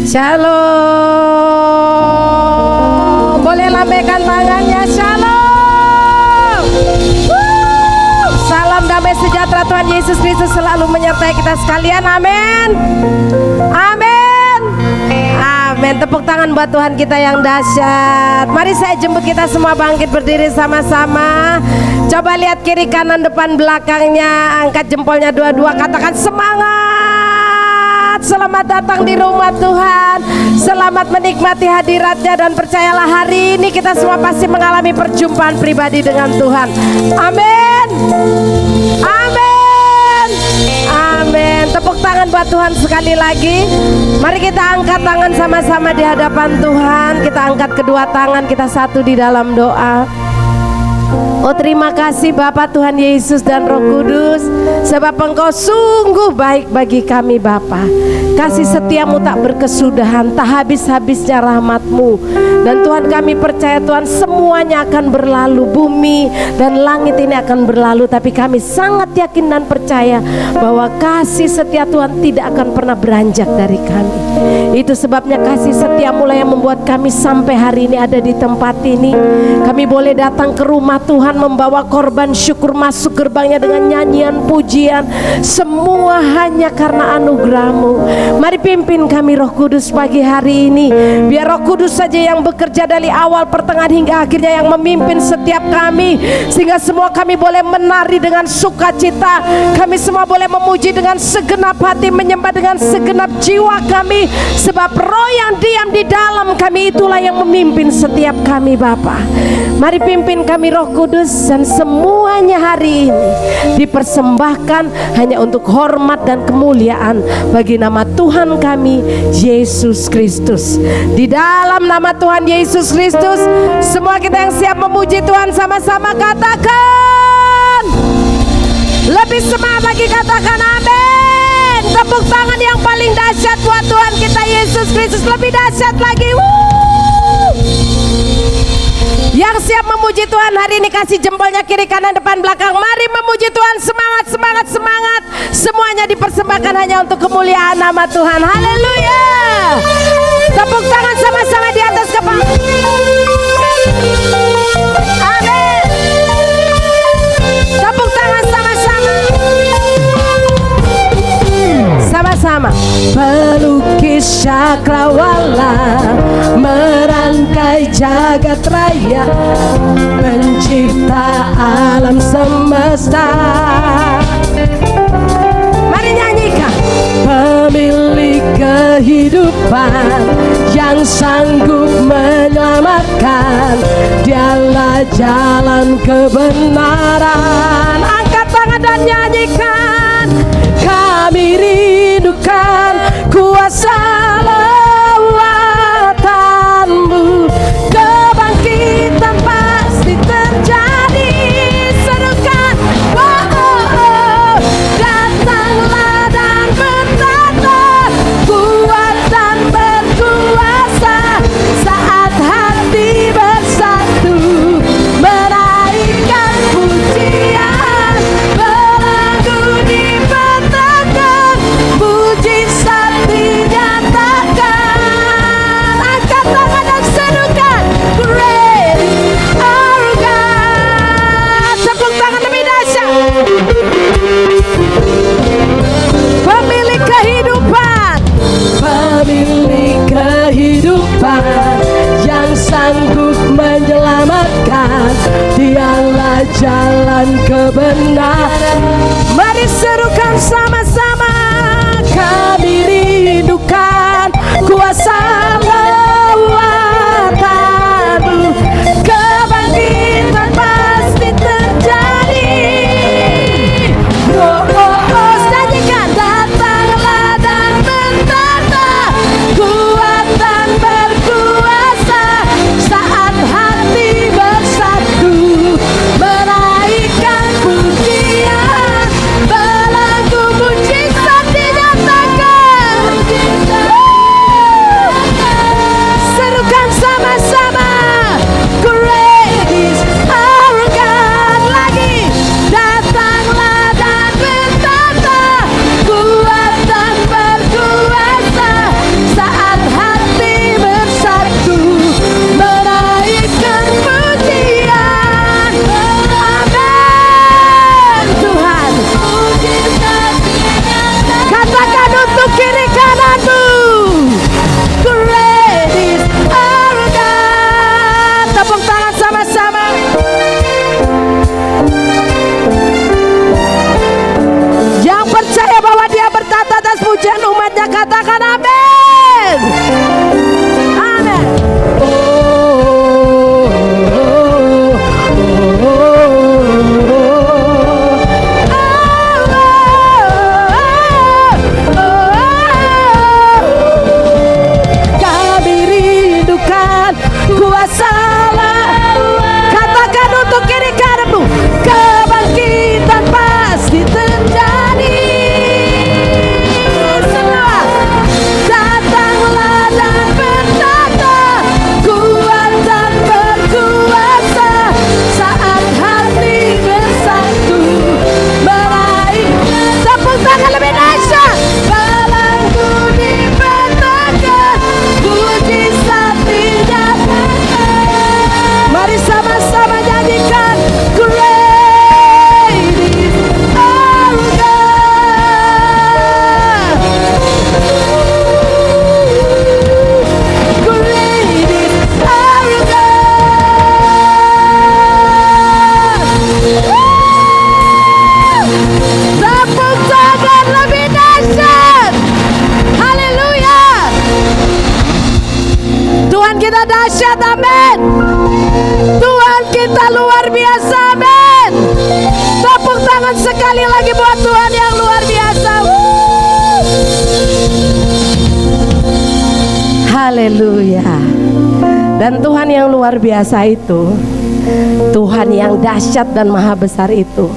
Shalom. Boleh lambaikan tangannya. Shalom. Salam damai sejahtera Tuhan Yesus Kristus selalu menyertai kita sekalian. Amin. Amin. Amin. Tepuk tangan buat Tuhan kita yang dahsyat. Mari saya jemput kita semua bangkit berdiri sama-sama. Coba lihat kiri kanan depan belakangnya. Angkat jempolnya dua-dua. Katakan semangat. Selamat datang di rumah Tuhan. Selamat menikmati hadiratnya. Dan percayalah hari ini kita semua pasti mengalami perjumpaan pribadi dengan Tuhan. Amin. Amin. Amin. Tepuk tangan buat Tuhan sekali lagi. Mari kita angkat tangan sama-sama di hadapan Tuhan. Kita angkat kedua tangan, kita satu di dalam doa. Oh terima kasih Bapa Tuhan Yesus dan Roh Kudus, sebab Engkau sungguh baik bagi kami Bapa. Kasih setiamu tak berkesudahan, tak habis-habisnya rahmat-Mu. Dan Tuhan kami percaya Tuhan semuanya akan berlalu, bumi dan langit ini akan berlalu. Tapi kami sangat yakin dan percaya bahwa kasih setia Tuhan tidak akan pernah beranjak dari kami. Itu sebabnya kasih setiamu lah yang membuat kami sampai hari ini ada di tempat ini. Kami boleh datang ke rumah Tuhan membawa korban syukur, masuk gerbangnya dengan nyanyian pujian. Semua hanya karena anugerah-Mu. Mari pimpin kami Roh Kudus pagi hari ini. Biar Roh Kudus saja yang bekerja dari awal, pertengahan hingga akhirnya, yang memimpin setiap kami. Sehingga semua kami boleh menari dengan sukacita. Kami semua boleh memuji dengan segenap hati, menyembah dengan segenap jiwa kami. Sebab Roh yang diam di dalam kami itulah yang memimpin setiap kami Bapa. Mari pimpin kami Roh Kudus. Dan semuanya hari ini dipersembahkan hanya untuk hormat dan kemuliaan bagi nama Tuhan kami Yesus Kristus. Di dalam nama Tuhan Yesus Kristus, semua kita yang siap memuji Tuhan sama-sama katakan. Lebih semangat lagi katakan amin. Tepuk tangan yang paling dahsyat buat Tuhan kita Yesus Kristus. Lebih dahsyat lagi. Yang siap memuji Tuhan hari ini kasih jempolnya kiri kanan depan belakang. Mari memuji Tuhan, semangat, semangat, semangat. Semuanya dipersembahkan hanya untuk kemuliaan nama Tuhan. Haleluya. Tepuk tangan sama-sama di atas kepala. Amin. Tepuk tangan sama-sama. Sama-sama. Pelukis cakrawala, merangkai jagat raya, pencipta alam semesta. Mari nyanyikan. Pemilik kehidupan yang sanggup menyelamatkan, Dialah jalan kebenaran. Angkat tangan dan nyanyikan. Kami rindukan kuasa lawatan-Mu, kebangkitan pasti terjadi. Serukan, oh, oh, oh. Datanglah dan bertata, kuat dan berkuasa, saat hati bersatu menaikkan pujian. Belenggu dipatahkan, mujizat dinyatakan. Angkat tangan dan serukan, great is our God. Tepuk tangan lebih dahsyat. Pemilik kehidupan, pemilik kehidupan yang sanggup menyelamatkan, Dialah jalan kebenaran. Mari serukan sama-sama. Kami rindukan kuasa lawatan-Mu, kebangkitan pasti terjadi. Oh, oh, oh, nyanyikan. Datanglah dan bertata, kuat dan berkuasa, saat hati bersatu menaikkan pujian. Belenggu kita dahsyat, amin. Tuhan kita luar biasa, amin. Tepuk tangan sekali lagi buat Tuhan yang luar biasa. Haleluya. Dan Tuhan yang luar biasa itu, Tuhan yang dahsyat dan maha besar itu,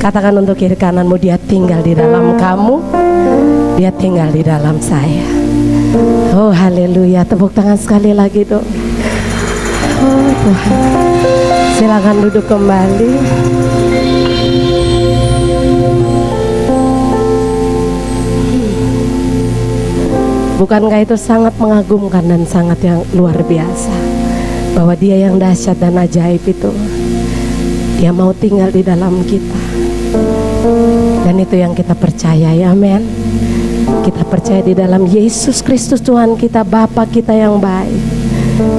katakan untuk kiri kananmu, Dia tinggal di dalam kamu, Dia tinggal di dalam saya. Oh haleluya. Tepuk tangan sekali lagi dong. Oh Tuhan, silakan duduk kembali. Bukankah itu sangat mengagumkan dan sangat yang luar biasa, bahwa Dia yang dahsyat dan ajaib itu, Dia mau tinggal di dalam kita. Dan itu yang kita percayai, amin. Kita percaya di dalam Yesus Kristus Tuhan kita, Bapa kita yang baik,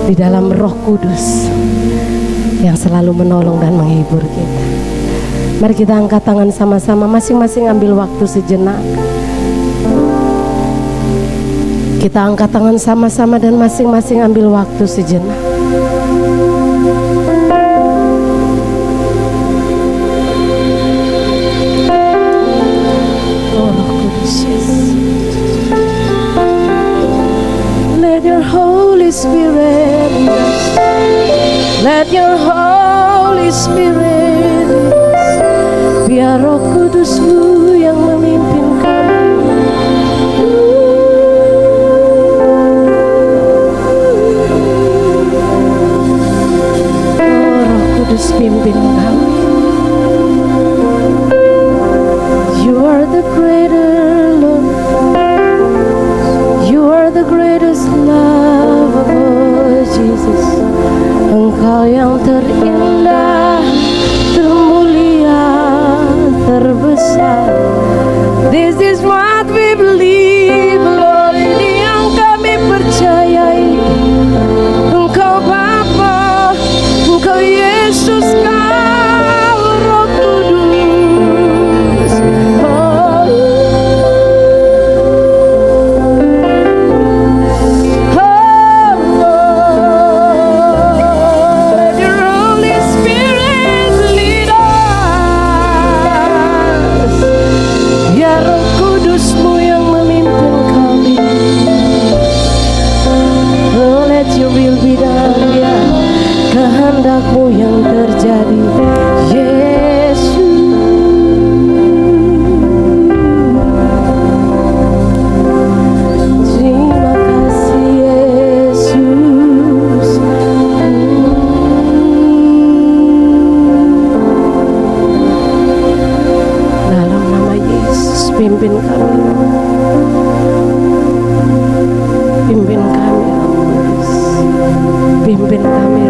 di dalam Roh Kudus yang selalu menolong dan menghibur kita. Mari kita angkat tangan sama-sama, masing-masing ambil waktu sejenak. Kita angkat tangan sama-sama dan masing-masing ambil waktu sejenak. Oh Roh Kudus, yes. Let your Holy Spirit lead us. Let your Holy Spirit lead us. Biar Roh Kudus-Mu yang memimpin kami. Kudus pimpin kami. You are the greater Lord. You are the greatest love of all, Jesus. Engkau yang terindah, termulia, terbesar. This is what we believe, Lord. Ini yang kami percayai. Engkau Bapa, Engkau Yesus, Kau Roh Kudus. Oh, let your Holy Spirit lead us. Biar Roh Kudus-Mu yang memimpin kami. Oh, let your will be done, ya. Kehendak-Mu yang terjadi, Yesus. Terima kasih Yesus. Dalam nama Yesus, pimpin kami. Pimpin kami, pimpin kami.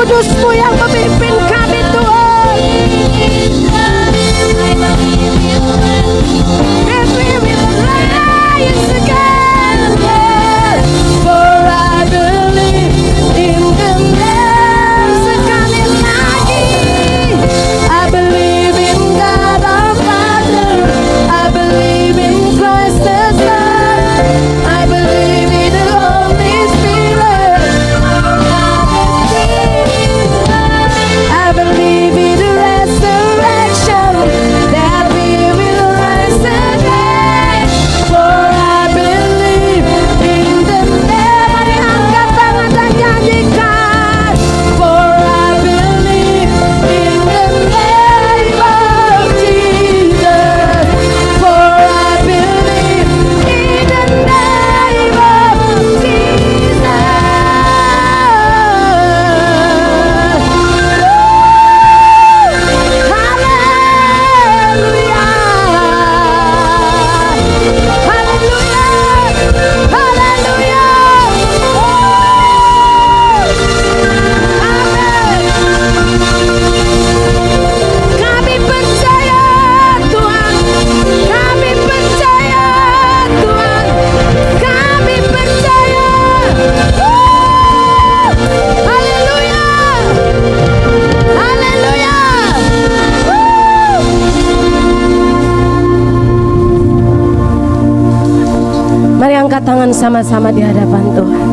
Kudus-Mu yang memimpin kami Tuhan. And we will rise again, for I believe in the name. Sekali lagi, I believe in God our Father, I believe in Christ the Son, I believe in the Holy Spirit, I believe in the resurrection, that we will rise again, for I believe in the name. Mari angkat tangan dan nyanyikan, for I believe in the name of Jesus, for I believe in the name of Jesus. Kami percaya Tuhan, kami percaya Tuhan, kami percaya. Haleluya, haleluya. Mari angkat tangan sama-sama di hadapan Tuhan.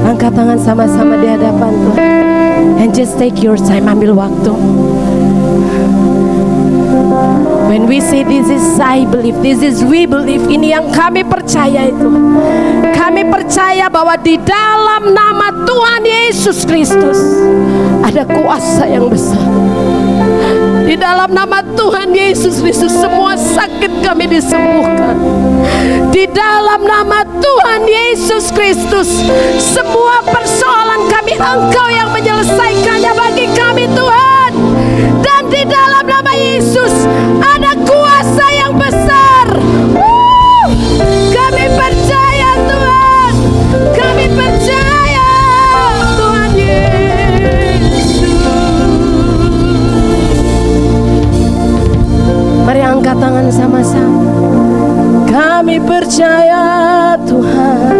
Angkat tangan sama-sama di hadapan Tuhan. And just take your time, ambil waktu. When we say this is I believe, this is we believe, ini yang kami percaya itu. Kami percaya bahwa di dalam nama Tuhan Yesus Kristus ada kuasa yang besar. Di dalam nama Tuhan Yesus Kristus semua sakit kami disembuhkan. Di dalam nama Tuhan Yesus Kristus semua persoalan kami Engkau yang menyelesaikannya bagi kami Tuhan. Dan di dalam nama Yesus ada kuasa yang besar. Kami percaya Tuhan, kami percaya Tuhan Yesus. Mari angkat tangan sama-sama. Kami percaya Tuhan,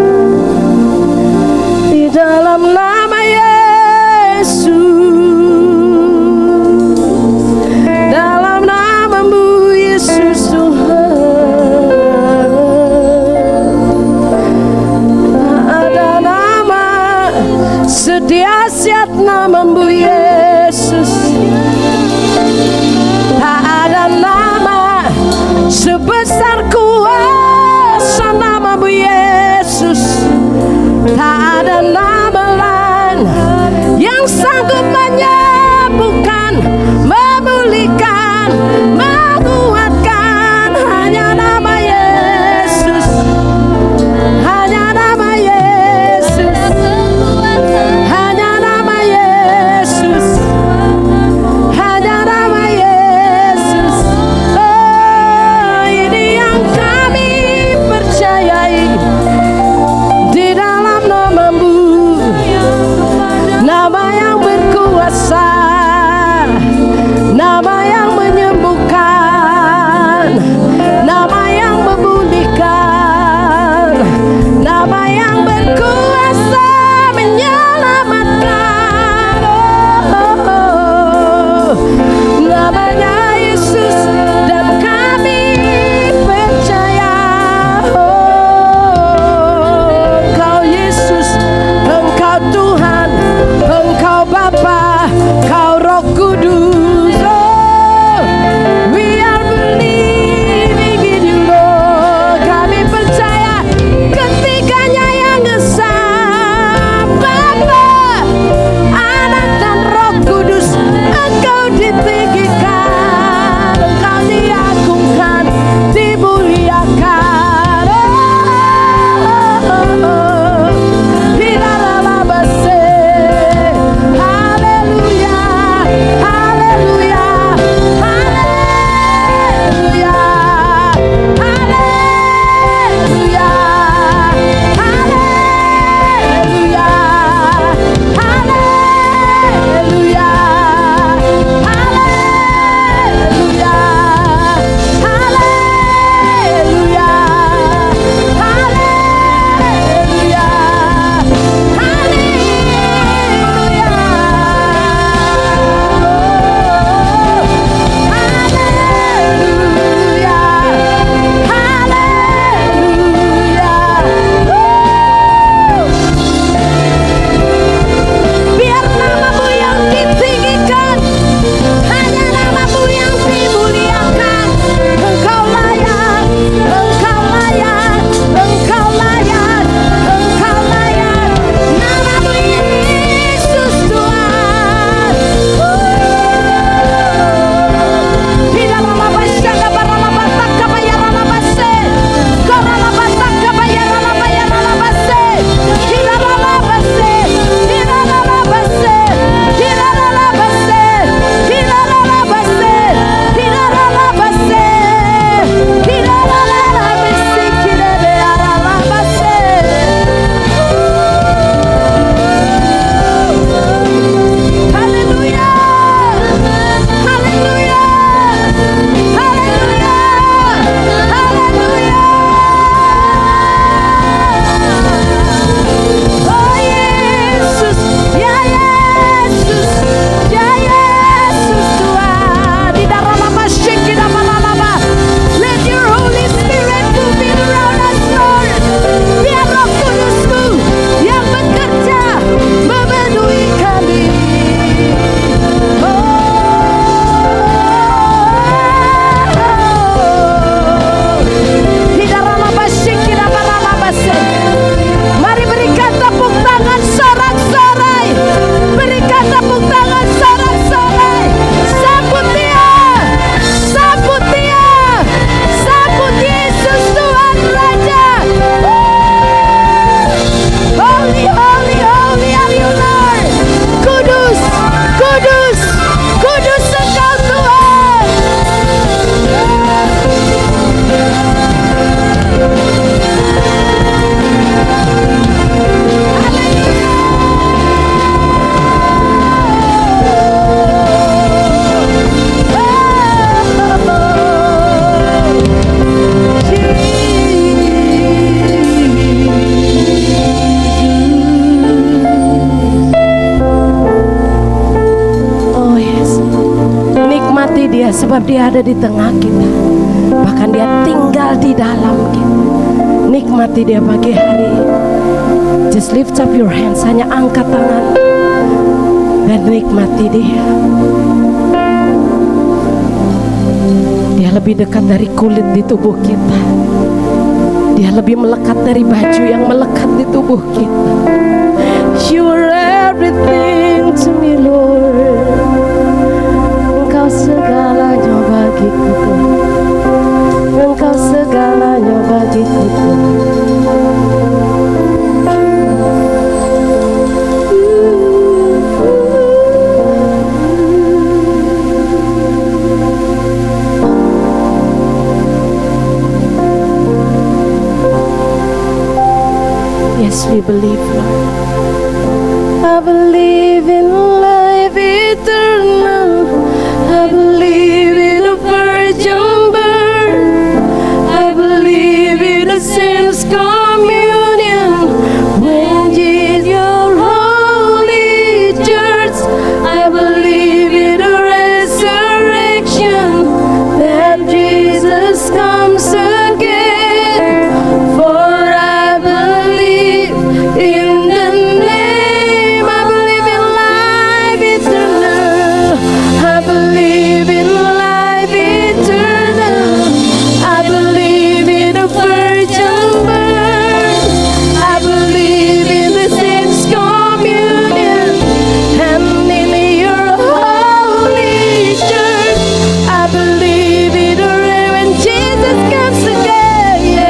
di dalam nama Yesus, dalam nama-Mu Yesus Tuhan. Tak ada nama sedahsyat nama-Mu Yesus, tak ada nama sebesar kuasa nama-Mu Yesus, tak ada nama lain yang sanggup menyembuhkan, memulihkan, menguatkan. Hanya nama Yesus, hanya nama Yesus, hanya nama Yesus, hanya nama Yesus. Oh, ini yang kami percayai. Di dalam nama-Mu, nama yang berkuasa, nama yang menyembuhkan, Ya, sebab Dia ada di tengah kita, bahkan Dia tinggal di dalam kita. Nikmati Dia pagi hari ini. Just lift up your hands, hanya angkat tangan dan nikmati Dia. Dia lebih dekat dari kulit di tubuh kita. Dia lebih melekat dari baju yang melekat di tubuh kita. You are everything to me, Lord. Engkau segalanya bagiku Tuhan. Engkau segalanya bagiku Tuhan. Yes, we believe, Lord. I believe in life eternal. I believe in a virgin birth. I believe in a saints' communion. When Jesus, your holy church. I believe in a resurrection. That Jesus comes again. For I believe in the name. I believe in life eternal. I believe in life eternal. I believe in a virgin birth. I believe in the saints' communion and in your holy church. I believe in a when Jesus comes again.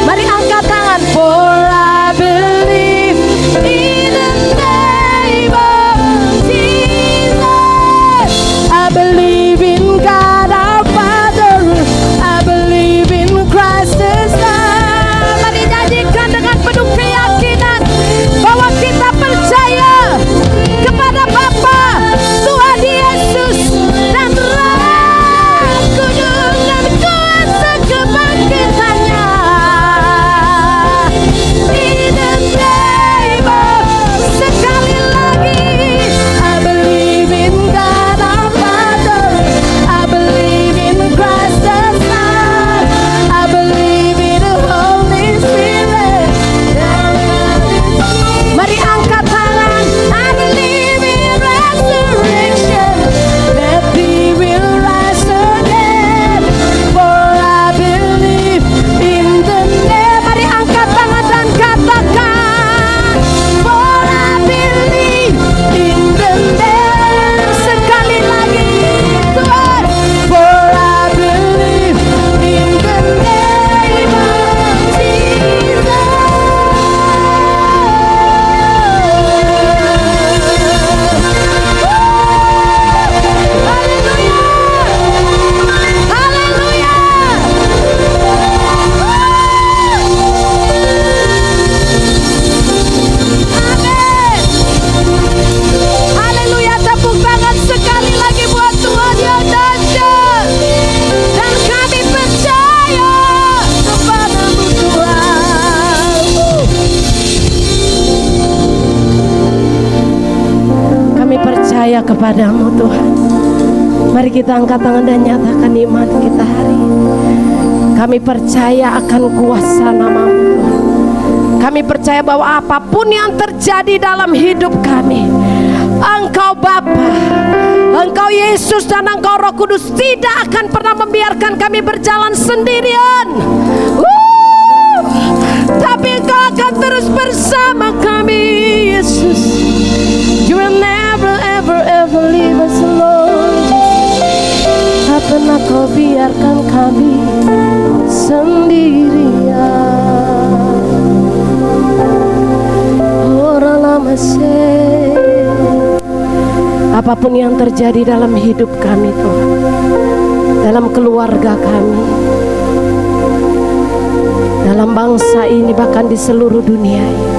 Mari angkat tangan. For I believe in the name of Jesus. I believe in God our Father. I believe in Christ the Son. Mari nyanyikan dengan penuh keyakinan bahwa kita percaya kepada Bapa, Tuhan Yesus dan Roh Kudus dan kuasa kebangkitannya. In the name of, sekali lagi, I believe in God our Father. I believe in Christ the Son. I believe in the Holy Spirit. Mari angkat tangan. I believe in resurrection, that He will rise again. For I believe in the name. Mari angkat tangan dan katakan. For I believe in the name. Sekali lagi Tuhan. For I believe in the name of Jesus. Haleluya, tepuk tangan sekali lagi buat Tuhan yang dahsyat. Dan kami percaya kepadamu Tuhan. Kami percaya kepadamu Tuhan. Mari kita angkat tangan dan nyatakan iman kita hari ini. Kami percaya akan kuasa nama-Mu Tuhan. Kami percaya bahwa apapun yang terjadi dalam hidup kami, Engkau Bapa, Engkau Yesus dan Engkau Roh Kudus tidak akan pernah membiarkan kami berjalan sendirian. Tapi Engkau akan terus bersama kami, Yesus. You will never ever ever leave us alone. Tak pernah Kau biarkan kami sendirian. Orang lama apapun yang terjadi dalam hidup kami Tuhan, dalam keluarga kami, dalam bangsa ini, bahkan di seluruh dunia ini,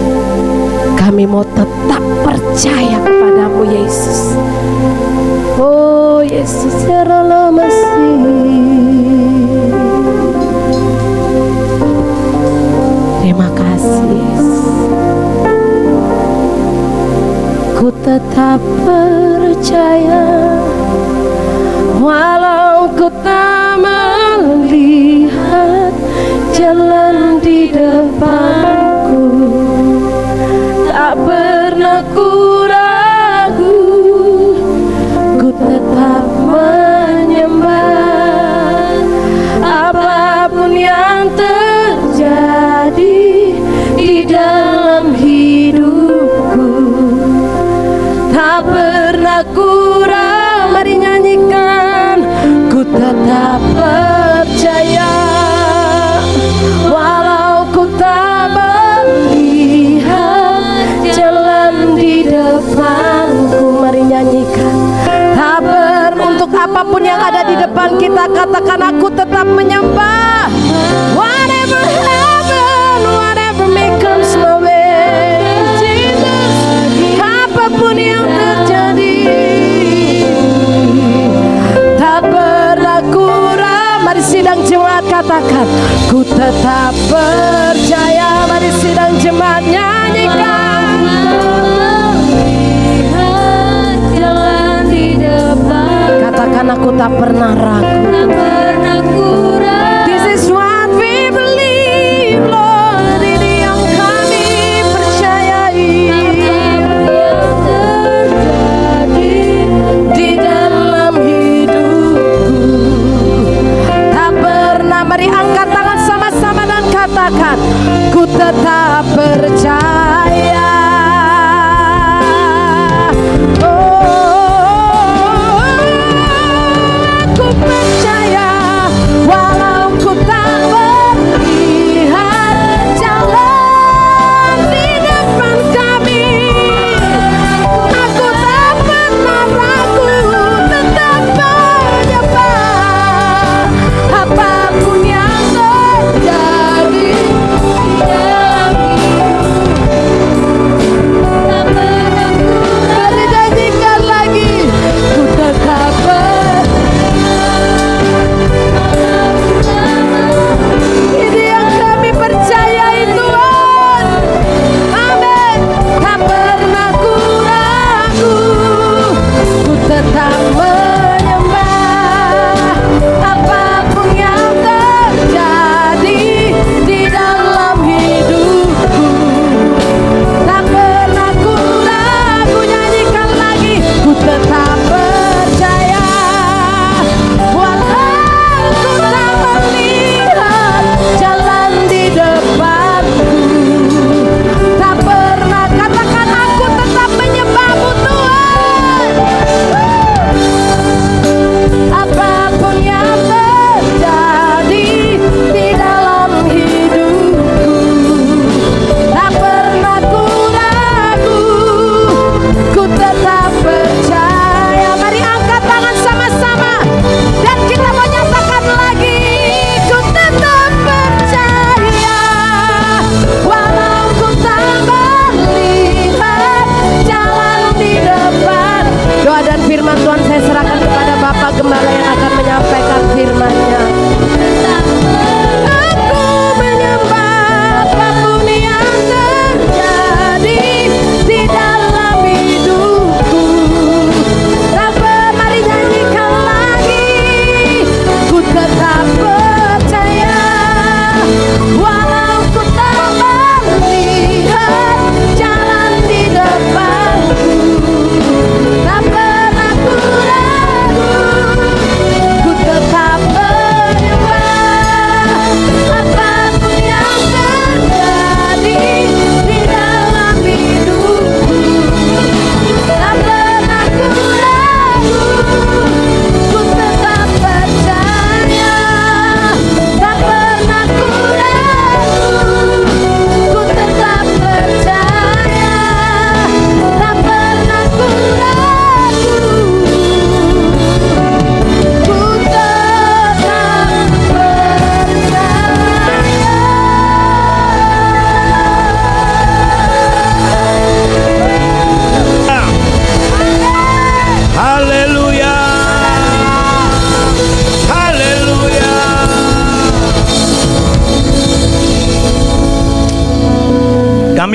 kami mau tetap percaya kepadamu Yesus. Oh Yesus, terlalu masih. Terima kasih Yesus. Ku tetap percaya, walau ku tak melihat jalan di depanku. Tak pernah ku ragu, ku tetap menyembah. Apapun yang terjadi di dalam hidupku, tak pernah ku ragu. Mari nyanyikan. Ku tetap percaya, walau ku tak melihat jalan di depanku. Mari nyanyikan. Tak untuk apapun yang ada di depan kita, katakan aku tetap menyembah. Whatever happen, whatever may comes my way, Jesus. Apapun yang terjadi, tak pernah kurang. Mari sidang jemaat katakan, ku tetap percaya. Mari sidang jemaat nyanyikan. Katakan aku tak pernah ragu. This is what we believe, Lord. Ini yang kami percayai. Di dalam hidupku tak pernah. Mari angkat tangan sama-sama dan katakan, ku tetap percaya. Oh, aku percaya.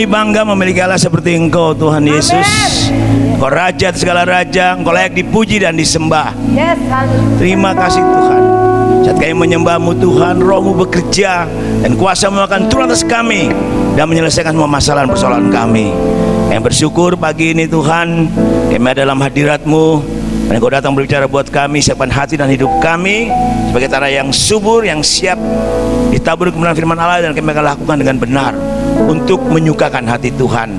Kami bangga memiliki Allah seperti Engkau, Tuhan Yesus. Engkau Raja segala raja, Engkau layak dipuji dan disembah. Yes, Terima kasih Tuhan. Saat kami menyembah-Mu Tuhan, Roh-Mu bekerja dan kuasa-Mu akan turun atas kami dan menyelesaikan semua masalah dan persoalan kami. Kami bersyukur pagi ini Tuhan, kami ada dalam hadirat-Mu dan Engkau datang berbicara buat kami. Siapkan hati dan hidup kami sebagai tanah yang subur, yang siap ditabur kebenaran firman Allah, dan kami akan lakukan dengan benar untuk menyukakan hati Tuhan.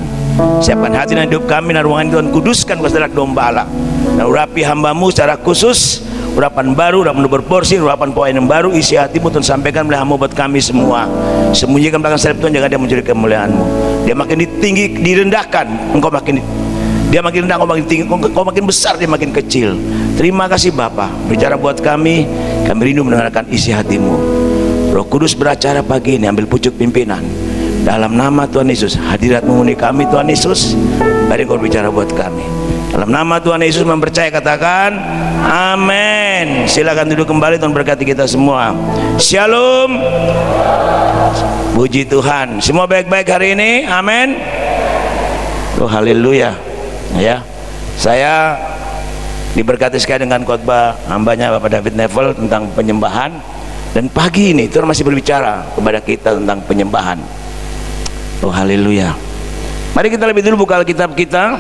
Siapkan hati dan hidup kami dan ruangan Tuhan, kuduskan kuasa domba Allah, dan urapi hamba-Mu secara khusus, urapan baru, urapan berporsi, urapan poin yang baru. Isi hati-Mu Tuhan, sampaikan melalui hamba buat kami semua. Sembunyikan belakang salib Tuhan, jangan dia mencuri kemuliaan-Mu. Dia makin tinggi direndahkan, Engkau makin, dia makin rendah, Engkau makin tinggi. Engkau makin besar, dia makin kecil. Terima kasih Bapa, bicara buat kami rindu mendengarkan isi hati-Mu. Roh Kudus beracara pagi ini, ambil pucuk pimpinan dalam nama Tuhan Yesus. Hadirat menghuni kami Tuhan Yesus, mari Engkau bicara buat kami. Dalam nama Tuhan Yesus mempercayai, katakan amin. Silakan duduk kembali, Tuhan berkati kita semua. Shalom. Puji Tuhan. Semua baik-baik hari ini, amin. Oh haleluya. Ya, saya diberkati sekali dengan khotbah hambanya Bapak David Neville tentang penyembahan. Dan pagi ini Tuhan masih berbicara kepada kita tentang penyembahan. Oh haleluya. Mari kita lebih dulu buka Alkitab kita.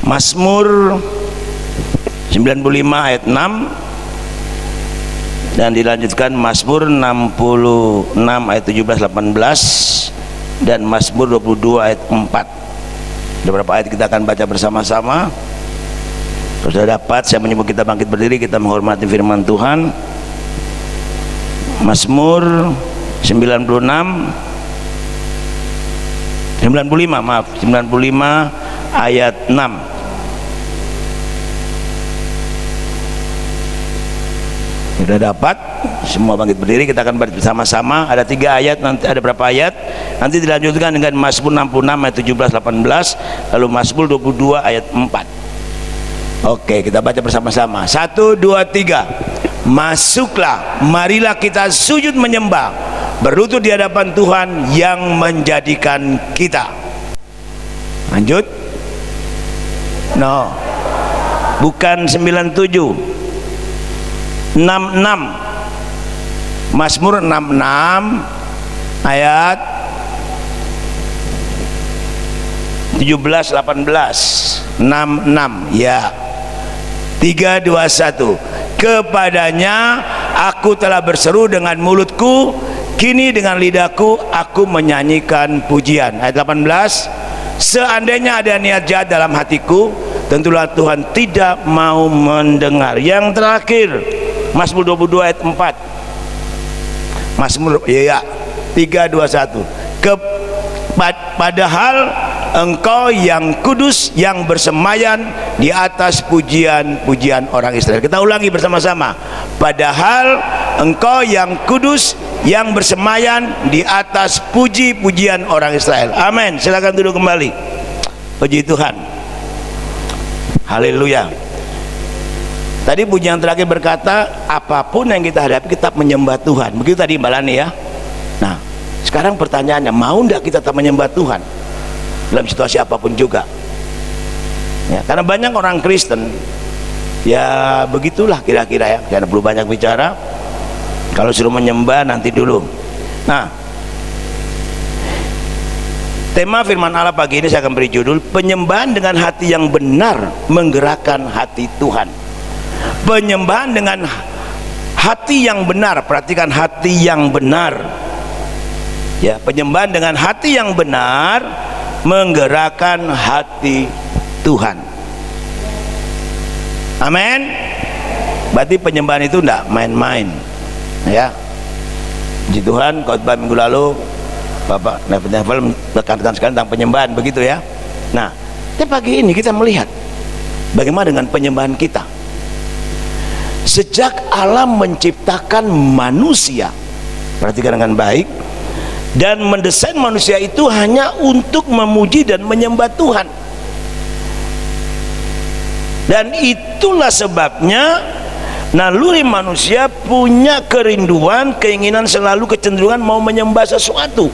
Mazmur 95 ayat 6, dan dilanjutkan Mazmur 66 ayat 17-18, dan Mazmur 22 ayat 4. Beberapa ayat kita akan baca bersama-sama. Kalau sudah dapat, saya menyebut kita bangkit berdiri, kita menghormati firman Tuhan. Mazmur 95 ayat 6. Sudah dapat, semua bangkit berdiri, kita akan baca bersama-sama. Ada 3 ayat, nanti ada berapa ayat, nanti dilanjutkan dengan Mazmur 66 ayat 17-18, lalu Mazmur 22 ayat 4. Oke, kita baca bersama-sama. 1, 2, 3. Masuklah, marilah kita sujud menyembah, berlutut di hadapan Tuhan yang menjadikan kita. Lanjut. No, bukan 97, 66. Mazmur 66 ayat 17-18. 66 ya. 3, 2, 1. Kepadanya aku telah berseru dengan mulutku, kini dengan lidahku aku menyanyikan pujian. Ayat 18. Seandainya ada niat jahat dalam hatiku, tentulah Tuhan tidak mau mendengar. Yang terakhir, Mazmur 22 ayat 4. Mazmur 3, 2, 1. Padahal Engkau yang kudus, yang bersemayan di atas pujian-pujian orang Israel. Kita ulangi bersama-sama. Padahal Engkau yang kudus, yang bersemayan di atas puji-pujian orang Israel. Amin. Silakan duduk kembali. Puji Tuhan. Haleluya. Tadi pujian terakhir berkata, apapun yang kita hadapi kita menyembah Tuhan. Begitu tadi Mbak Lani ya. Nah, sekarang pertanyaannya, mau enggak kita tetap menyembah Tuhan dalam situasi apapun juga ya? Karena banyak orang Kristen ya begitulah kira-kira ya, jangan perlu banyak bicara, kalau suruh menyembah nanti dulu. Nah, tema firman Allah pagi ini saya akan beri judul, penyembahan dengan hati yang benar menggerakkan hati Tuhan. Penyembahan dengan hati yang benar, perhatikan hati yang benar ya, penyembahan dengan hati yang benar menggerakkan hati Tuhan. Amin. Berarti penyembahan itu enggak main-main ya. Puji Tuhan, khotbah minggu lalu Bapak Neville menekankan sekali tentang penyembahan, begitu ya. Nah, pagi ini kita melihat bagaimana dengan penyembahan kita. Sejak Allah menciptakan manusia, perhatikan dengan baik, dan mendesain manusia itu hanya untuk memuji dan menyembah Tuhan. Dan itulah sebabnya naluri manusia punya kerinduan, keinginan, selalu kecenderungan mau menyembah sesuatu.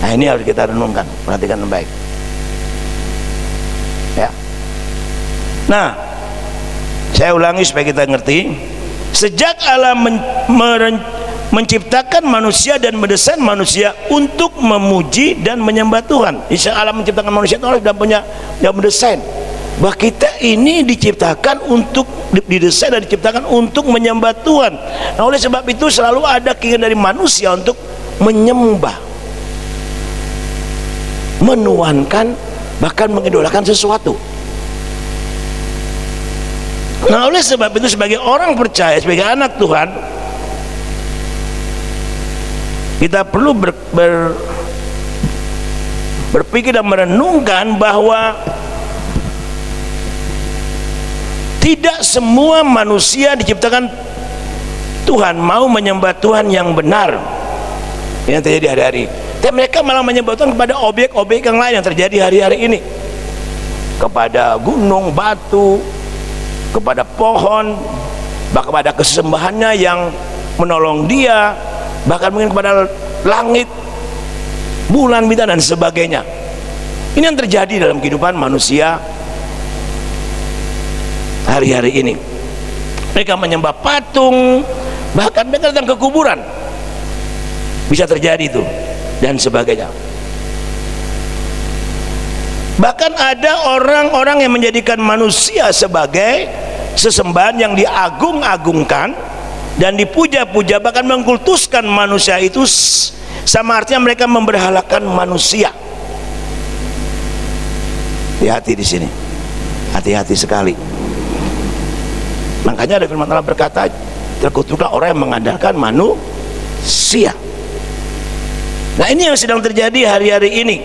Nah, ini harus kita renungkan, perhatikan dengan baik. Ya. Nah, saya ulangi supaya kita ngerti. Sejak Allah menciptakan manusia dan mendesain manusia untuk memuji dan menyembah Tuhan. Insya Allah menciptakan manusia itu Allah sudah mendesain bahwa kita ini diciptakan untuk didesain dan diciptakan untuk menyembah Tuhan. Nah, oleh sebab itu selalu ada keinginan dari manusia untuk menyembah, menuhankan, bahkan mengidolakan sesuatu. Nah, oleh sebab itu sebagai orang percaya, sebagai anak Tuhan, kita perlu berpikir dan merenungkan bahwa tidak semua manusia diciptakan Tuhan mau menyembah Tuhan yang benar. Ini yang terjadi hari-hari. Dan mereka malah menyembah Tuhan kepada objek-objek yang lain yang terjadi hari-hari ini, kepada gunung, batu, kepada pohon, bahkan kepada kesembahannya yang menolong dia, bahkan mungkin kepada langit, bulan, bintang, dan sebagainya. Ini yang terjadi dalam kehidupan manusia hari-hari ini. Mereka menyembah patung, bahkan mereka datang ke kuburan, bisa terjadi itu, dan sebagainya. Bahkan ada orang-orang yang menjadikan manusia sebagai sesembahan yang diagung-agungkan dan dipuja-puja, bahkan mengkultuskan manusia itu, sama artinya mereka memberhalakan manusia. Hati-hati di sini, hati-hati sekali. Makanya ada firman Allah berkata, terkutuklah orang yang mengandalkan manusia. Nah, ini yang sedang terjadi hari-hari ini.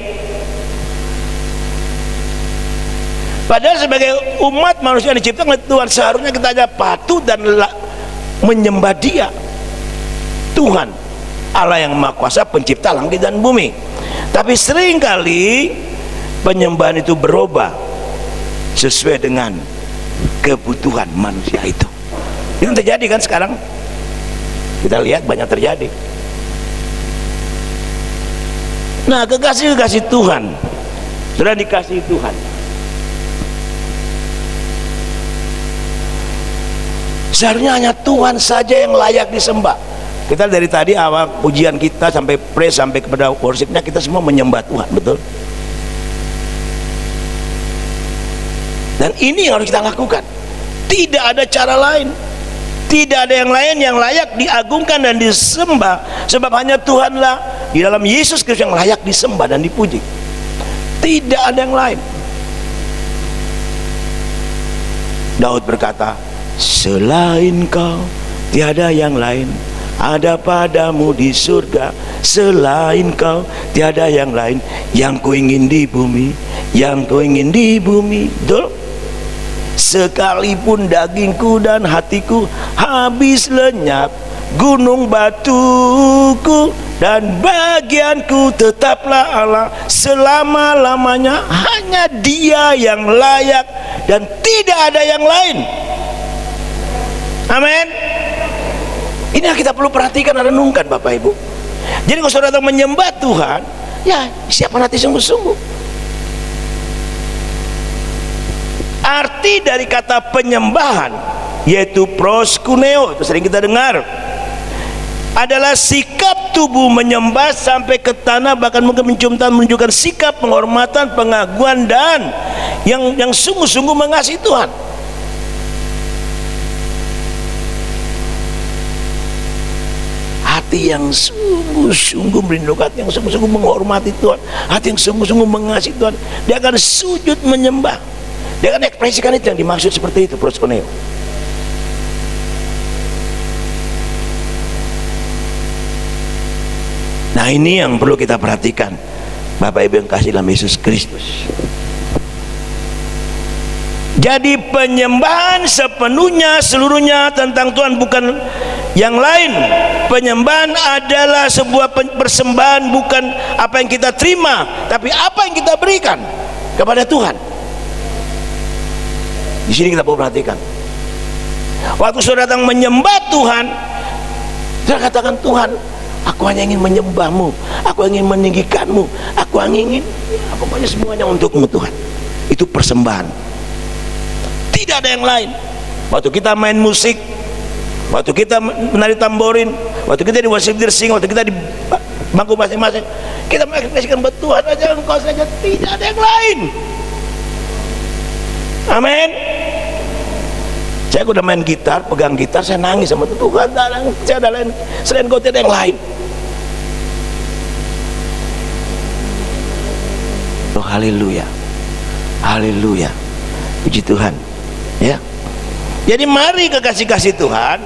Padahal sebagai umat manusia yang diciptakan oleh Tuhan, seharusnya kita aja patuh dan menyembah Dia, Tuhan Allah yang Maha Kuasa, pencipta langit dan bumi. Tapi seringkali penyembahan itu berubah sesuai dengan kebutuhan manusia itu. Ini yang terjadi kan sekarang, kita lihat banyak terjadi. Nah, kekasih-kekasih Tuhan, sudah dikasih Tuhan, seharusnya hanya Tuhan saja yang layak disembah. Kita dari tadi awal pujian kita sampai praise, sampai kepada worshipnya, kita semua menyembah Tuhan, betul? Dan ini yang harus kita lakukan. Tidak ada cara lain, tidak ada yang lain yang layak diagungkan dan disembah, sebab hanya Tuhanlah di dalam Yesus Kristus yang layak disembah dan dipuji. Tidak ada yang lain. Daud berkata, selain Kau tiada yang lain ada padamu di surga, selain Kau tiada yang lain yang ku ingin di bumi, yang ku ingin di bumi. Betul? Sekalipun dagingku dan hatiku habis lenyap, gunung batuku dan bagianku tetaplah Allah selama-lamanya. Hanya Dia yang layak dan tidak ada yang lain. Amin. Ini yang kita perlu perhatikan dan renungkan, Bapak Ibu. Jadi kalau saudara datang menyembah Tuhan, ya siapkan hati sungguh-sungguh. Arti dari kata penyembahan yaitu proskuneo, itu sering kita dengar, adalah sikap tubuh menyembah sampai ke tanah, bahkan mungkin mencium tangan, menunjukkan sikap penghormatan, pengaguan, dan yang sungguh-sungguh mengasihi Tuhan. Hati yang sungguh-sungguh merindukan, hati yang sungguh-sungguh menghormati Tuhan, hati yang sungguh-sungguh mengasihi Tuhan, dia akan sujud menyembah. Dia akan ekspresikan itu yang dimaksud seperti itu, proskuneo. Nah, ini yang perlu kita perhatikan, Bapak Ibu yang kasih dalam Yesus Kristus. Jadi penyembahan sepenuhnya seluruhnya tentang Tuhan, bukan yang lain. Penyembahan adalah sebuah persembahan, bukan apa yang kita terima, tapi apa yang kita berikan kepada Tuhan. Di sini kita perlu perhatikan. Waktu saudara datang menyembah Tuhan, saudara katakan, Tuhan, aku hanya ingin menyembahmu, aku ingin meninggikanmu, aku ingin pokoknya semuanya untukmu Tuhan. Itu persembahan, tidak ada yang lain. Waktu kita main musik, waktu kita menari tamborin, waktu kita di worship sing, waktu kita di bangku masing-masing, kita mengekspresikan buat Tuhan aja, Engkau saja, tidak ada yang lain. Amin. Saya udah main gitar, pegang gitar, saya nangis sama Tuhan, saya ada lain selain Kau, tidak ada yang lain. Oh haleluya, haleluya, puji Tuhan ya. Jadi mari kekasih-kasih Tuhan,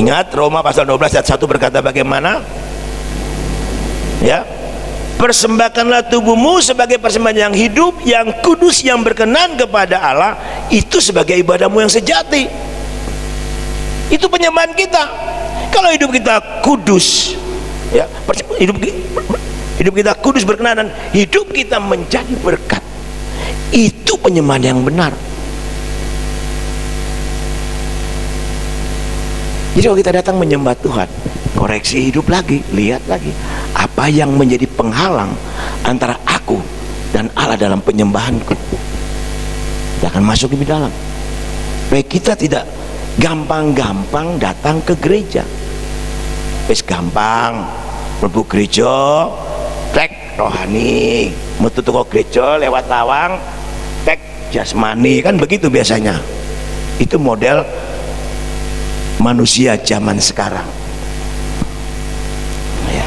ingat Roma pasal 12 ayat 1 berkata bagaimana ya, persembahkanlah tubuhmu sebagai persembahan yang hidup, yang kudus, yang berkenan kepada Allah, itu sebagai ibadahmu yang sejati. Itu penyembahan kita. Kalau hidup kita kudus ya, hidup kita kudus, berkenan, dan hidup kita menjadi berkat, itu penyembahan yang benar. Jadi kalau kita datang menyembah Tuhan, koreksi hidup lagi, lihat lagi apa yang menjadi penghalang antara aku dan Allah dalam penyembahanku. Kita akan masuk lebih dalam. Baik, kita tidak gampang-gampang datang ke gereja. Wis gampang mlebu gereja, tek rohani, metu teko gereja lewat lawang, tek jasmani, kan begitu biasanya. Itu model manusia zaman sekarang. Ya.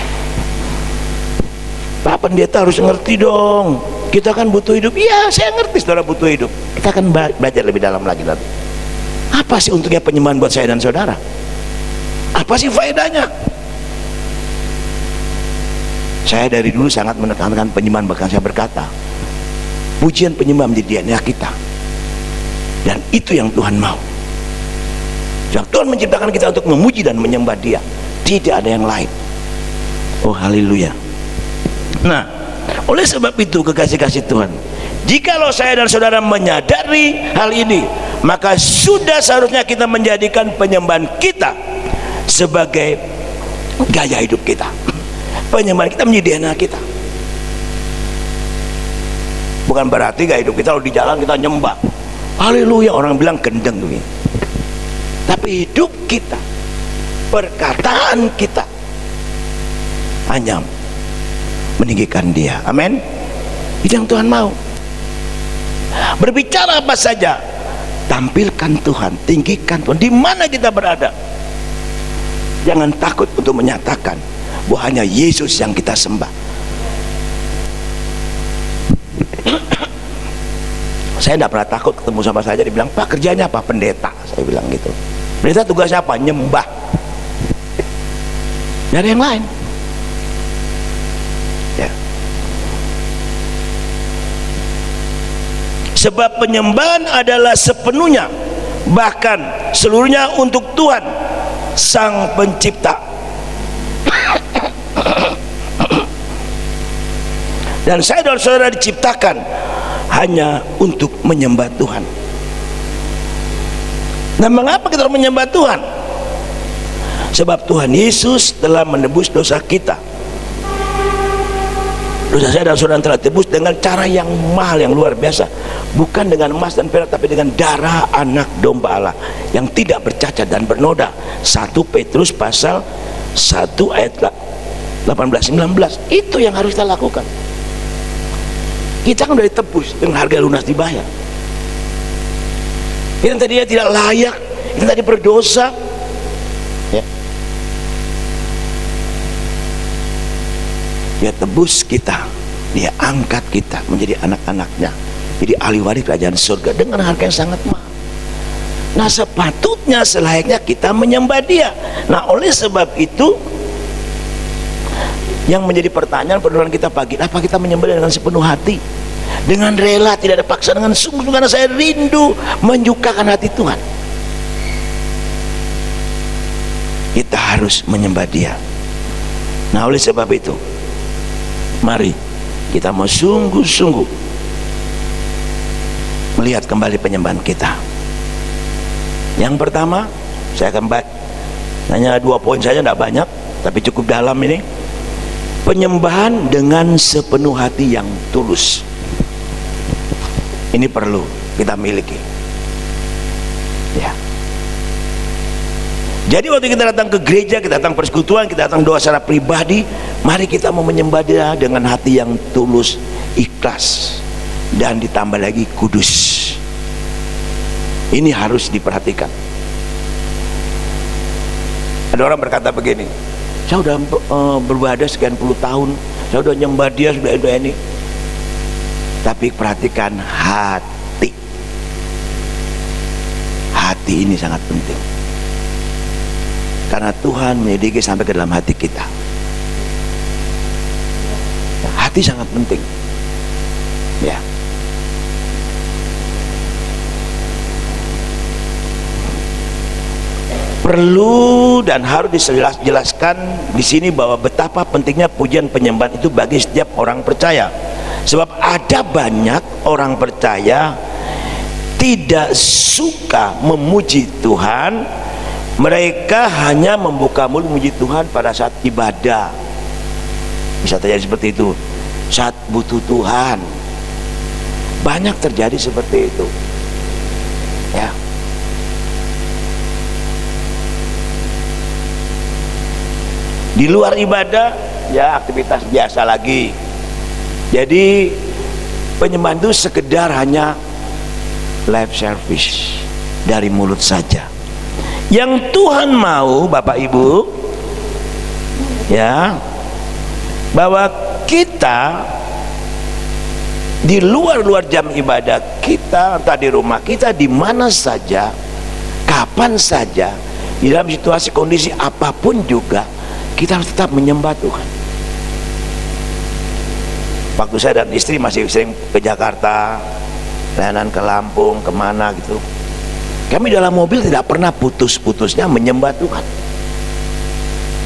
Pak Pendeta harus ngerti dong. Kita kan butuh hidup. Iya, saya ngerti saudara butuh hidup. Kita akan belajar lebih dalam lagi nanti. Apa sih untungnya penyembahan buat saya dan saudara? Apa sih faedahnya? Saya dari dulu sangat menekankan penyembahan, bahkan saya berkata, pujian penyembahan menjadi DNA kita, dan itu yang Tuhan mau. Yang Tuhan menciptakan kita untuk memuji dan menyembah Dia, tidak ada yang lain. Oh haleluya. Nah, oleh sebab itu kekasih-kasih Tuhan, jikalau saya dan saudara menyadari hal ini, maka sudah seharusnya kita menjadikan penyembahan kita sebagai gaya hidup kita. Penyembahan kita menjadi DNA kita. Bukan berarti gaya hidup kita kalau di jalan kita nyembah, haleluya, orang bilang gendeng tuh. Tapi hidup kita, perkataan kita hanya meninggikan Dia. Amin. Itu yang Tuhan mau. Berbicara apa saja, tampilkan Tuhan, tinggikan Tuhan di mana kita berada. Jangan takut untuk menyatakan bahwa hanya Yesus yang kita sembah. Saya tidak pernah takut ketemu sama saya, dibilang, Pak kerjanya apa? Pendeta. Saya bilang gitu. Pendeta tugasnya apa? Nyembah. Tidak ada yang lain ya. Sebab penyembahan adalah sepenuhnya, bahkan seluruhnya untuk Tuhan Sang Pencipta. Dan saya dan saudara diciptakan hanya untuk menyembah Tuhan. Nah, mengapa kita harus menyembah Tuhan? Sebab Tuhan Yesus telah menebus dosa kita. Dosa saya dan saudara telah tebus dengan cara yang mahal, yang luar biasa. Bukan dengan emas dan perak, tapi dengan darah anak domba Allah yang tidak bercacat dan bernoda. 1 Petrus pasal 1 ayat 18-19. Itu yang harus kita lakukan. Kita kan sudah ditebus dengan harga lunas dibayar. Kita tadinya tidak layak, kita tadi berdosa ya. Dia tebus kita, Dia angkat kita menjadi anak-anaknya, jadi ahli waris kerajaan surga dengan harga yang sangat mahal. Nah, sepatutnya selayaknya kita menyembah Dia. Nah, oleh sebab itu yang menjadi pertanyaan perdolaan kita pagi, apa kita menyembah dengan sepenuh hati? dengan rela, tidak ada paksaan, dengan sungguh karena saya rindu menyukakan hati Tuhan. Kita harus menyembah Dia. Nah, oleh sebab itu, mari kita mau sungguh-sungguh melihat kembali penyembahan kita. Yang pertama, saya akan hanya 2 poin saja, tidak banyak, tapi cukup dalam ini. Penyembahan dengan sepenuh hati yang tulus. Ini perlu kita miliki. Ya. Jadi waktu kita datang ke gereja, kita datang persekutuan, kita datang doa secara pribadi, mari kita mau menyembah Dia dengan hati yang tulus, ikhlas, dan ditambah lagi kudus. Ini harus diperhatikan. Ada orang berkata begini, saya sudah beribadah sekian puluh tahun, saya sudah nyembah Dia, sudah ini. Tapi perhatikan hati. Hati ini sangat penting. Karena Tuhan menyelidiki sampai ke dalam hati kita. Hati sangat penting. Ya. Perlu dan harus dijelaskan di sini bahwa betapa pentingnya pujian penyembahan itu bagi setiap orang percaya. Sebab ada banyak orang percaya tidak suka memuji Tuhan. Mereka hanya membuka mulut memuji Tuhan pada saat ibadah. Bisa terjadi seperti itu. Saat butuh Tuhan. Banyak terjadi seperti itu. Ya. Di luar ibadah, ya aktivitas biasa lagi. Jadi penyembahan itu sekedar hanya live service dari mulut saja. Yang Tuhan mau, Bapak Ibu, ya, bahwa kita di luar jam ibadah kita, entah di rumah kita, di mana saja, kapan saja, di dalam situasi kondisi apapun juga, kita harus tetap menyembah Tuhan. Waktu saya dan istri masih sering ke Jakarta, layanan ke Lampung, kemana gitu, kami dalam mobil tidak pernah putus-putusnya menyembah Tuhan.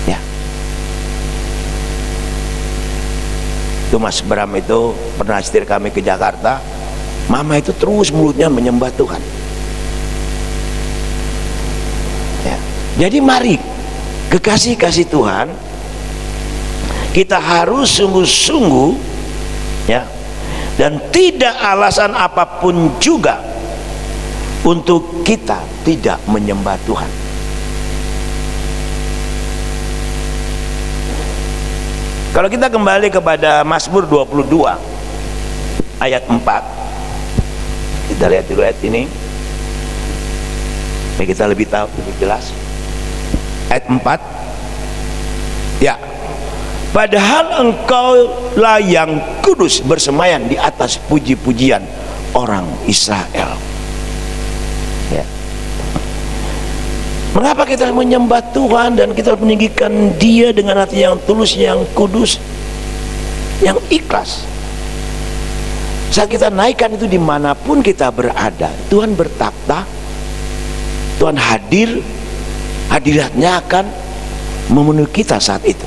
Ya. Itu Mas Bram itu pernah setir kami ke Jakarta, Mama itu terus mulutnya menyembah Tuhan. Ya. Jadi mari kekasih-kasih Tuhan, kita harus sungguh-sungguh, ya, dan tidak alasan apapun juga untuk kita tidak menyembah Tuhan. Kalau kita kembali kepada Mazmur 22 ayat 4, kita lihat dulu ayat ini biar kita lebih tahu, lebih jelas. Ayat 4, ya, padahal Engkaulah yang kudus bersemayam di atas puji-pujian orang Israel. Ya. Mengapa kita menyembah Tuhan dan kita meninggikan Dia dengan hati yang tulus, yang kudus, yang ikhlas? Saat kita naikkan itu dimanapun kita berada, Tuhan bertakhta, Tuhan hadir, hadiratnya akan memenuhi kita saat itu.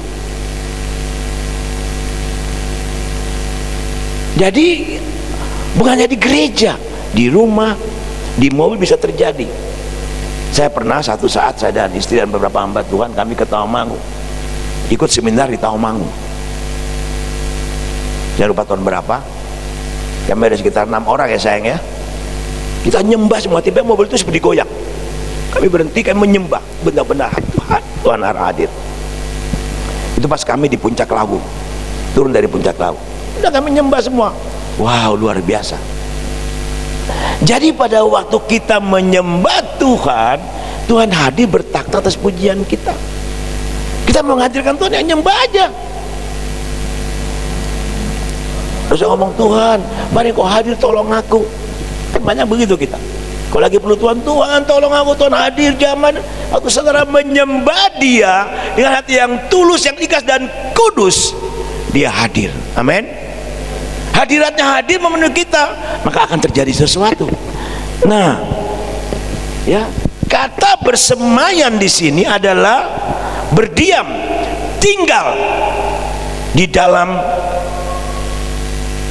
Jadi bukan hanya di gereja, di rumah, di mobil bisa terjadi. Saya pernah satu saat, saya dan istri dan beberapa hamba Tuhan, kami ke Tawangmangu, ikut seminar di Tawangmangu. Saya lupa tahun berapa. Kami ada sekitar 6 orang ya sayang ya. Kita nyembah semua, tiba mobil itu seperti goyang. Kami berhenti, kami menyembah, benar-benar Tuhan hadir. Itu pas kami di puncak Lawu, turun dari puncak Lawu, udah kami nyembah semua. Wow, luar biasa. Jadi pada waktu kita menyembah Tuhan, Tuhan hadir bertakhta atas pujian kita. Kita menghadirkan Tuhan, yang nyembah aja. Terus ngomong, Tuhan, mari Kau hadir, tolong aku. Kan banyak begitu kita. Kalau lagi perlu Tuhan, Tuhan tolong aku, Tuhan hadir zaman. Aku segera menyembah Dia dengan hati yang tulus, yang ikhlas dan kudus. Dia hadir. Amin. hadiratnya hadir memenuhi kita, maka akan terjadi sesuatu. Nah, ya, kata bersemayam di sini adalah berdiam, tinggal di dalam,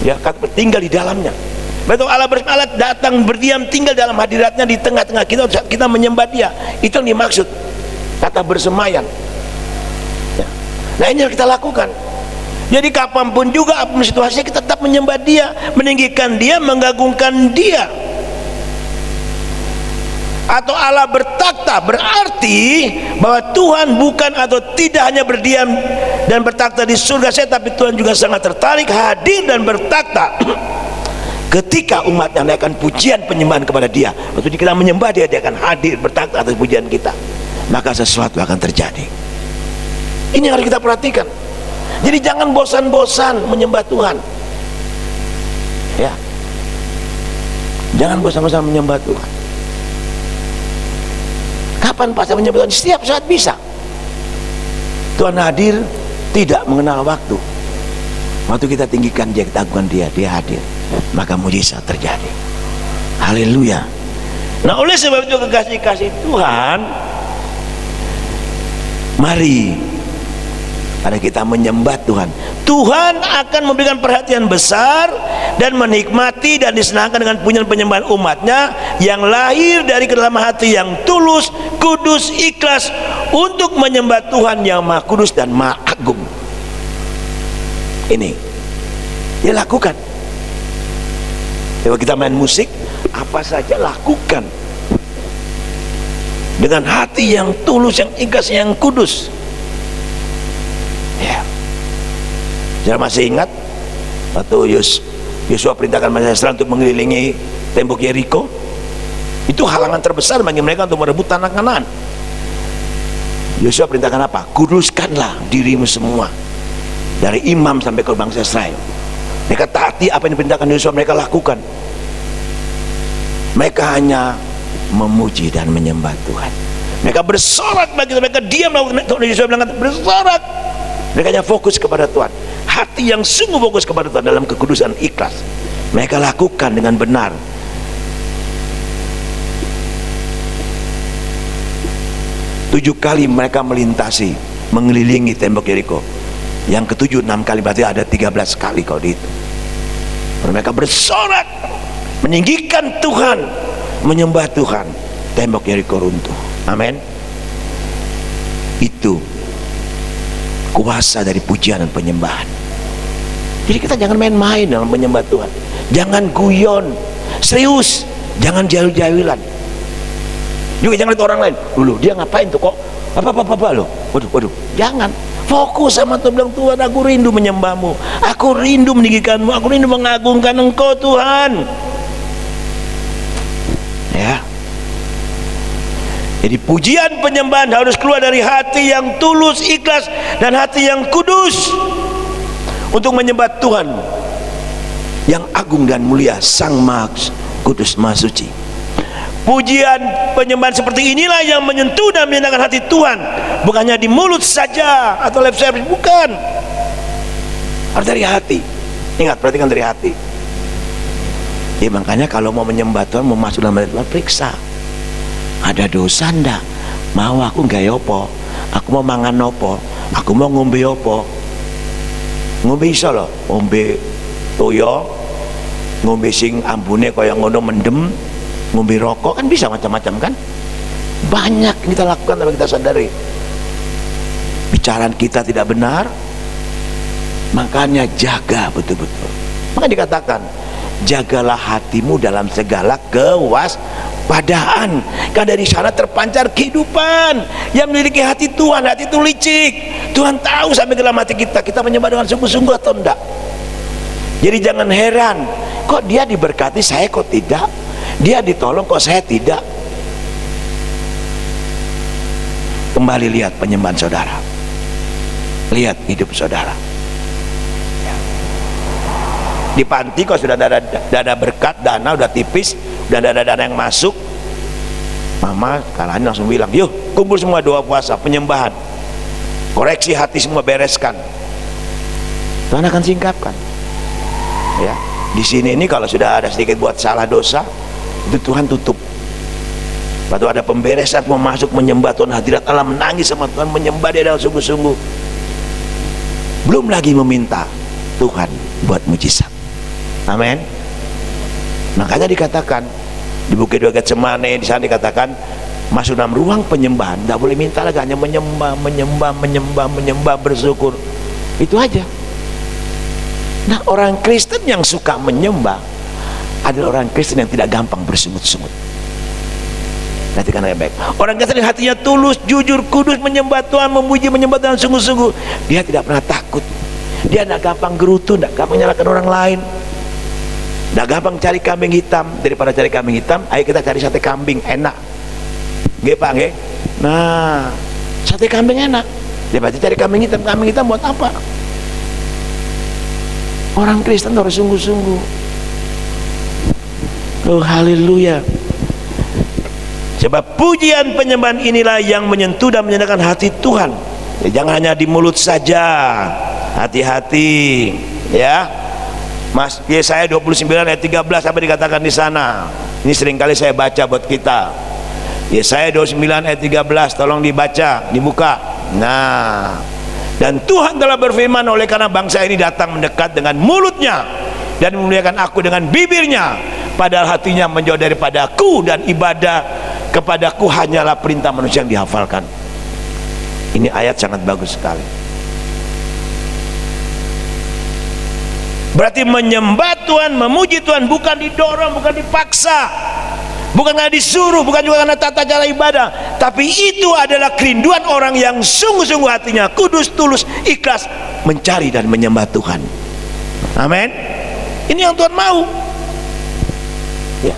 ya, kata tinggal di dalamnya. Betul, Allah datang berdiam tinggal dalam hadiratnya di tengah-tengah kita saat kita menyembah Dia. Itu yang dimaksud kata bersemayam. Ya. Nah, ini yang kita lakukan. Jadi kapanpun juga, apapun situasinya, kita tetap menyembah Dia, meninggikan Dia, mengagungkan Dia. Atau Allah bertakhta berarti bahwa Tuhan bukan atau tidak hanya berdiam dan bertakhta di surga saya, tapi Tuhan juga sangat tertarik hadir dan bertakhta ketika umatnya menaikkan pujian penyembahan kepada Dia. Waktu kita menyembah Dia, Dia akan hadir bertakhta atas pujian kita, maka sesuatu akan terjadi. Ini yang harus kita perhatikan. Jadi jangan bosan-bosan menyembah Tuhan, ya, jangan bosan-bosan menyembah Tuhan. Kapan pas menyembah Tuhan? Setiap saat bisa. Tuhan hadir tidak mengenal waktu. Waktu kita tinggikan Dia, kita agungkan Dia, Dia hadir, maka mujizat terjadi. Haleluya. Nah, oleh sebab itu kekasih-kasih Tuhan, mari pada kita menyembah Tuhan, Tuhan akan memberikan perhatian besar dan menikmati dan disenangkan dengan pujian penyembahan umatnya yang lahir dari kedalaman hati yang tulus, kudus, ikhlas untuk menyembah Tuhan yang Maha Kudus dan Maha Agung. Ini Dia lakukan. Kalau kita main musik, apa saja lakukan dengan hati yang tulus, yang ikhlas, yang kudus. Ya, saya masih ingat waktu Yosua perintahkan manusia Israel untuk mengelilingi tembok Yeriko. Itu halangan terbesar bagi mereka untuk merebut tanah Kanaan. Yosua perintahkan apa? Kuduskanlah dirimu semua, dari imam sampai ke bangsa Israel. Mereka taati apa yang diperintahkan Yosua, mereka lakukan. Mereka hanya memuji dan menyembah Tuhan. Mereka bersorak bagi Tuhan, mereka diam. Yosua bilang bersorak. Mereka hanya fokus kepada Tuhan, hati yang sungguh fokus kepada Tuhan dalam kekudusan ikhlas. Mereka lakukan dengan benar. Tujuh kali mereka melintasi, mengelilingi tembok Yeriko. Yang ketujuh 6 kali, berarti ada 13 kali kalau dihitung. Mereka bersorak, meninggikan Tuhan, menyembah Tuhan. Tembok Yeriko runtuh. Amin. Itu kuasa dari pujian dan penyembahan. Jadi kita jangan main-main dalam menyembah Tuhan, jangan guyon, serius, jangan jahil-jahilan. Juga jangan lihat orang lain, dulu dia ngapain tuh kok apa loh, waduh, jangan. Fokus sama Tuhan, bilang Tuhan, aku rindu menyembahmu, aku rindu meninggikanmu, aku rindu mengagungkan Engkau Tuhan. Ya. Jadi pujian penyembahan harus keluar dari hati yang tulus, ikhlas, dan hati yang kudus untuk menyembah Tuhan yang agung dan mulia, Sang Maha Kudus, Maha Suci. Pujian penyembahan seperti inilah yang menyentuh dan menyenangkan hati Tuhan, bukannya di mulut saja atau lip service, bukan. Harus dari hati. Ingat, perhatikan dari hati. Ya, makanya kalau mau menyembah Tuhan, mau masuk dalam hati Tuhan, periksa ada dosa ndak, mau aku nggak yopo, aku mau mangan opo, aku mau ngombe opo. Ngombe iso loh, ngombe toyo, ngombe sing ambune kaya ngono mendem, ngombe rokok kan bisa macam-macam kan. Banyak yang kita lakukan tanpa kita sadari. Bicaraan kita tidak benar, makanya jaga betul-betul. Maka dikatakan, jagalah hatimu dalam segala kewaspadaan, karena dari sana terpancar kehidupan. Yang memiliki hati Tuhan, hati itu licik. Tuhan tahu sampai ke dalam hati kita, kita menyembah dengan sungguh-sungguh atau enggak. Jadi jangan heran, kok dia diberkati, saya kok tidak. Dia ditolong, kok saya tidak. Kembali lihat penyembahan saudara, lihat hidup saudara. Di panti kok sudah ada berkat, dana udah tipis, udah ada dana yang masuk, mama kalahnya langsung bilang, yuk kumpul semua doa puasa penyembahan, koreksi hati semua, bereskan. Tuhan akan singkapkan. Ya, di sini ini kalau sudah ada sedikit buat salah dosa, itu Tuhan tutup. Waktu ada pemberesan, mau masuk menyembah Tuhan, hadirat Allah, menangis sama Tuhan, menyembah Dia dengan sungguh-sungguh. Belum lagi meminta Tuhan buat mujizat. Amin. Makanya dikatakan di Bukit Dua Getsemane, di sana dikatakan masuk dalam ruang penyembahan, tidak boleh minta lagi, hanya menyembah, bersyukur. Itu aja. Nah, orang Kristen yang suka menyembah adalah orang Kristen yang tidak gampang bersungut-sungut. Nanti kan baik. Orang Kristen yang hatinya tulus, jujur, kudus, menyembah Tuhan, memuji, menyembah Tuhan sungguh-sungguh. Dia tidak pernah takut. Dia tidak gampang gerutu, tidak gampang menyalahkan orang lain. Tidak gampang cari kambing hitam. Daripada cari kambing hitam, ayo kita cari sate kambing enak. Nggih Pak, nggih. Nah, sate kambing enak. Daripada cari kambing hitam buat apa? Orang Kristen harus sungguh-sungguh. Oh, haleluya. Sebab pujian penyembahan inilah yang menyentuh dan menyenangkan hati Tuhan. Ya, jangan hanya di mulut saja. Hati-hati, ya. Mas, Yesaya 29 ayat 13 apa dikatakan di sana? Ini seringkali saya baca buat kita. Yesaya 29 ayat 13, tolong dibaca, dibuka. Nah, dan Tuhan telah berfirman, oleh karena bangsa ini datang mendekat dengan mulutnya dan memuliakan aku dengan bibirnya, padahal hatinya menjauh daripadaku, dan ibadah kepadaku hanyalah perintah manusia yang dihafalkan. Ini ayat sangat bagus sekali. Berarti menyembah Tuhan, memuji Tuhan bukan didorong, bukan dipaksa, bukan karena disuruh, bukan juga karena tata cara ibadah, tapi itu adalah kerinduan orang yang sungguh-sungguh hatinya kudus, tulus, ikhlas mencari dan menyembah Tuhan. Amin. Ini yang Tuhan mau. Ya.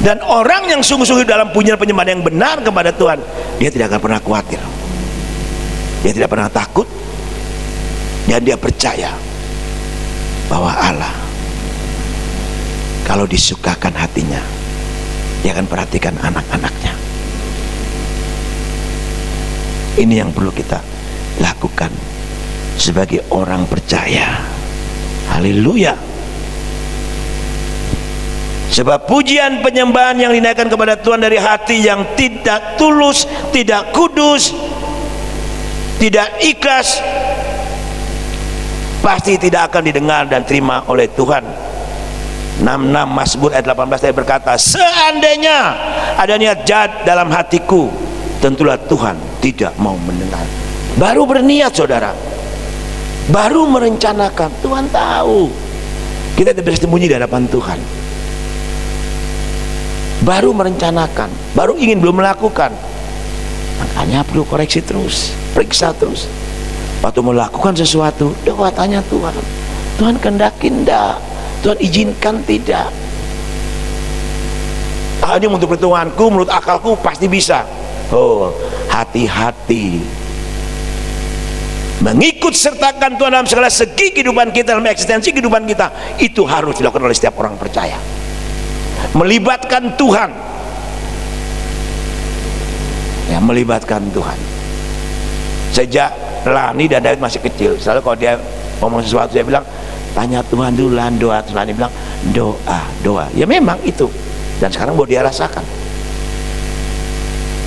Dan orang yang sungguh-sungguh dalam pujian penyembahan yang benar kepada Tuhan, dia tidak akan pernah khawatir, dia tidak pernah takut, dan dia percaya bahwa Allah kalau disukakan hatinya, dia akan perhatikan anak-anaknya. Ini yang perlu kita lakukan sebagai orang percaya. Haleluya. Sebab pujian penyembahan yang dinaikkan kepada Tuhan dari hati yang tidak tulus, tidak kudus, tidak ikhlas, pasti tidak akan didengar dan terima oleh Tuhan. 66 Mazmur ayat 18 saya berkata, seandainya ada niat jahat dalam hatiku, tentulah Tuhan tidak mau mendengar. Baru berniat saudara, baru merencanakan, Tuhan tahu kita tidak bersembunyi di hadapan Tuhan. Baru merencanakan, baru ingin, belum melakukan. Makanya perlu koreksi terus, periksa terus. Waktu melakukan sesuatu, doa tanya Tuhan, Tuhan kehendaki enggak? Tuhan izinkan tidak? Ah, ini untuk perhitunganku, menurut akalku pasti bisa. Oh, hati-hati. Mengikut sertakan Tuhan dalam segala segi kehidupan kita, dalam eksistensi kehidupan kita, itu harus dilakukan oleh setiap orang percaya. Melibatkan Tuhan, ya, melibatkan Tuhan. Sejak Lani dan David masih kecil, selalu kalau dia ngomong sesuatu, saya bilang, tanya Tuhan dulu, doa. Terus Lani bilang, doa. Ya memang itu. Dan sekarang boleh dia rasakan.